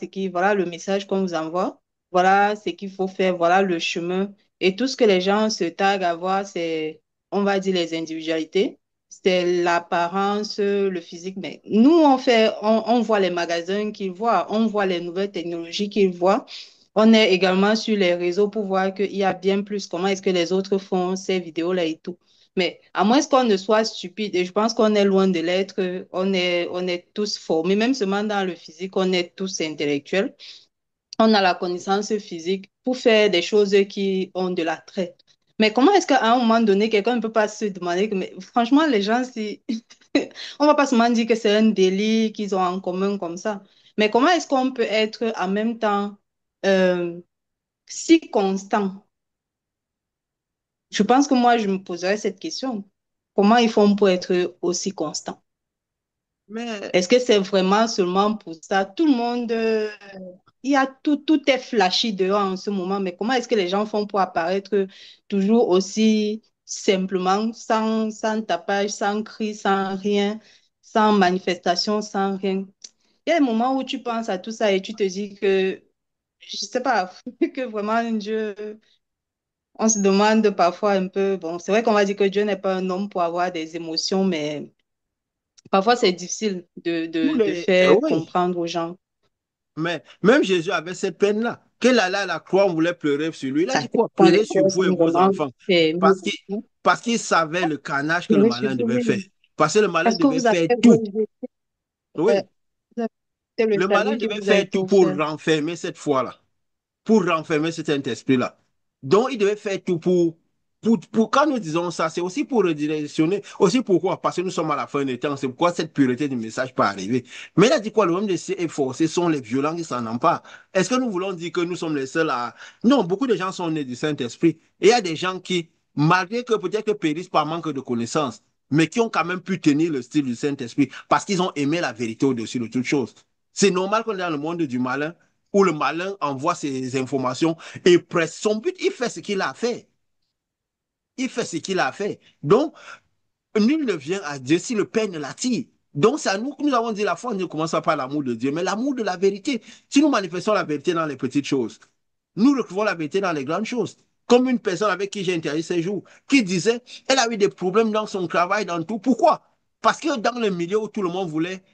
C: le message qu'on vous envoie, voilà ce qu'il faut faire, voilà le chemin. Et tout ce que les gens se taguent à voir, c'est, on va dire, les individualités, c'est l'apparence, le physique. Mais nous, on voit les magasins qu'ils voient, on voit les nouvelles technologies qu'ils voient. On est également sur les réseaux pour voir qu'il y a bien plus, comment est-ce que les autres font ces vidéos-là et tout. Mais à moins qu'on ne soit stupide, et je pense qu'on est loin de l'être, on est tous formés, même seulement dans le physique, on est tous intellectuels. On a la connaissance physique pour faire des choses qui ont de l'attrait. Mais comment est-ce qu'à un moment donné, quelqu'un ne peut pas se demander que, mais franchement, les gens, si... on va pas seulement dire que c'est un délit qu'ils ont en commun comme ça. Mais comment est-ce qu'on peut être en même temps euh, si constant? Je pense que moi, je me poserais cette question. Comment ils font pour être aussi constants?
A: Mais,
C: Est-ce que c'est vraiment seulement pour ça? Tout le monde, il y a tout est flashy dehors en ce moment, mais comment est-ce que les gens font pour apparaître toujours aussi simplement, sans tapage, sans cri, sans rien, sans manifestation, sans rien? Il y a des moments où tu penses à tout ça et tu te dis que, je sais pas, que vraiment Dieu, on se demande parfois un peu, bon, c'est vrai qu'on va dire que Dieu n'est pas un homme pour avoir des émotions, mais parfois c'est difficile de faire
A: oui,
C: comprendre aux gens.
A: mais même Jésus avait cette peine-là. Qu'il allait à la croix, on voulait pleurer sur lui. Il a
C: Ça
A: dit quoi?
C: dépend des
A: Pleurez sur
C: causes,
A: vous et vos
C: évidemment.
A: enfants.
C: C'est
A: Parce qu'il
C: nous.
A: parce qu'il savait le carnage que le
C: Pleurer sur
A: malin devait faire.
C: vous-même.
A: Parce que le malin
C: Parce que
A: devait
C: vous avez
A: faire tout.
C: rejeté, euh,
A: Oui,
C: vous avez rejeté le
A: le malin
C: salut qui
A: devait
C: vous a
A: faire
C: été
A: tout pour
C: offert.
A: renfermer cette foi-là, pour renfermer cet esprit-là. Donc, il devait faire tout quand nous disons ça, c'est aussi pour redirectionner. Aussi pourquoi? Parce que nous sommes à la fin des temps. C'est pourquoi cette pureté du message peut arriver. Mais il a dit quoi? Le homme de est forcé, sont les violents qui s'en emparent. Est-ce que nous voulons dire que nous sommes les seuls à... Non, beaucoup de gens sont nés du Saint-Esprit. Et il y a des gens qui, malgré que peut-être que périssent par manque de connaissances, mais qui ont quand même pu tenir le style du Saint-Esprit parce qu'ils ont aimé la vérité au-dessus de toute chose. C'est normal qu'on est dans le monde du malin, où le malin envoie ses informations et presse son but, il fait ce qu'il a fait. Il fait ce qu'il a fait. Donc, nul ne vient à Dieu si le Père ne l'attire. Donc, c'est à nous que nous avons dit la foi ne commence pas par l'amour de Dieu, mais l'amour de la vérité. Si nous manifestons la vérité dans les petites choses, nous retrouvons la vérité dans les grandes choses. Comme une personne avec qui j'ai interdit ces jours, qui disait, elle a eu des problèmes dans son travail, dans tout. Pourquoi? Parce que dans le milieu où tout le monde voulait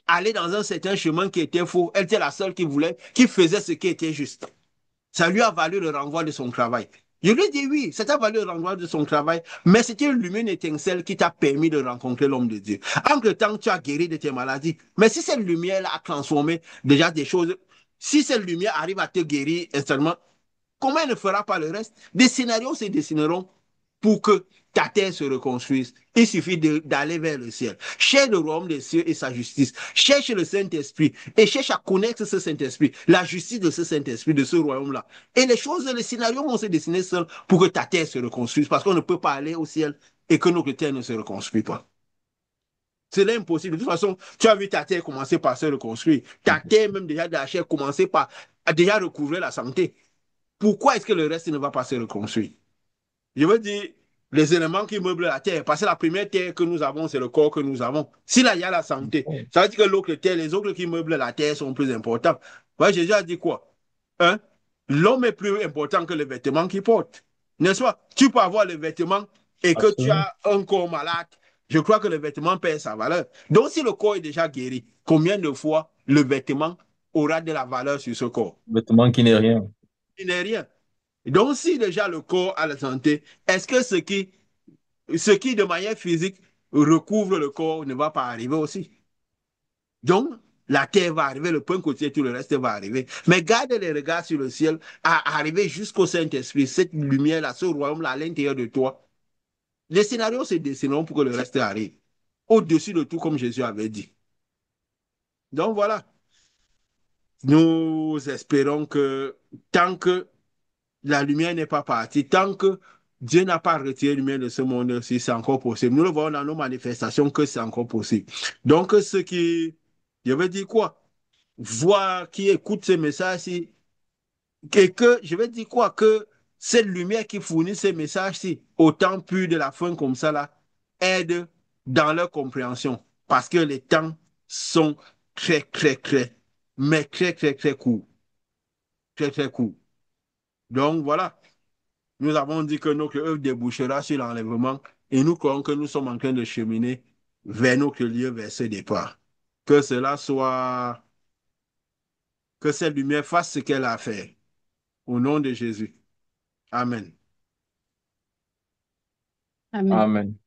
A: aller dans un certain chemin qui était faux, elle était la seule qui voulait, qui faisait ce qui était juste. Ça lui a valu le renvoi de son travail. Je lui ai dit oui, ça t'a valu le renvoi de son travail, mais c'était une lumière étincelle qui t'a permis de rencontrer l'homme de Dieu. Entre-temps, tu as guéri de tes maladies. Mais si cette lumière a transformé déjà des choses, si cette lumière arrive à te guérir instantellement, comment elle ne fera pas le reste? Des scénarios se dessineront pour que ta terre se reconstruise. Il suffit d'aller vers le ciel. Cherche le royaume des cieux et sa justice. Cherche le Saint-Esprit et cherche à connaître ce Saint-Esprit, la justice de ce Saint-Esprit, de ce royaume-là. Et les choses, les scénarios vont se dessiner seuls pour que ta terre se reconstruise parce qu'on ne peut pas aller au ciel et que notre terre ne se reconstruit pas. C'est impossible. De toute façon, tu as vu ta terre commencer par se reconstruire. Ta terre, même déjà de la chair, commencer par à déjà recouvrer la santé. Pourquoi est-ce que le reste ne va pas se reconstruire? Je veux dire, les éléments qui meublent la terre, parce que la première terre que nous avons, c'est le corps que nous avons. Si là, il y a la santé, ça veut dire que l'autre terre, les autres qui meublent la terre sont plus importants. Ouais, Jésus a dit quoi? Hein? L'homme est plus important que les vêtements qu'il porte. N'est-ce pas? Tu peux avoir les vêtements et que tu
B: Absolument.
A: as un corps malade. Je crois que le vêtement perd sa valeur. Donc, si le corps est déjà guéri, combien de fois le vêtement aura de la valeur sur ce corps?
B: Vêtement qui n'est rien.
A: Il n'est rien. Donc, si déjà le corps a la santé, est-ce que ce qui de manière physique recouvre le corps ne va pas arriver aussi? Donc, la terre va arriver, le point côtier, tout le reste va arriver. Mais garde les regards sur le ciel, à arriver jusqu'au Saint-Esprit, cette lumière-là, ce royaume-là à l'intérieur de toi. Les scénarios se dessineront pour que le reste arrive. Au-dessus de tout, comme Jésus avait dit. Donc voilà, nous espérons que tant que la lumière n'est pas partie, tant que Dieu n'a pas retiré la lumière de ce monde-ci, c'est encore possible. Nous le voyons dans nos manifestations que c'est encore possible. Donc, ceux qui, je veux dire quoi, voient, qui écoutent ces messages-ci, et que, je veux dire quoi, que cette lumière qui fournit ces messages-ci, autant pur de la fin comme ça, là, aide dans leur compréhension. Parce que les temps sont très, très, très, mais très, très, très courts. Très, très courts. Donc, voilà. Nous avons dit que notre œuvre débouchera sur l'enlèvement et nous croyons que nous sommes en train de cheminer vers notre lieu, vers ce départ. Que cela soit, que cette lumière fasse ce qu'elle a à faire. Au nom de Jésus. Amen.
C: Amen.
B: Amen.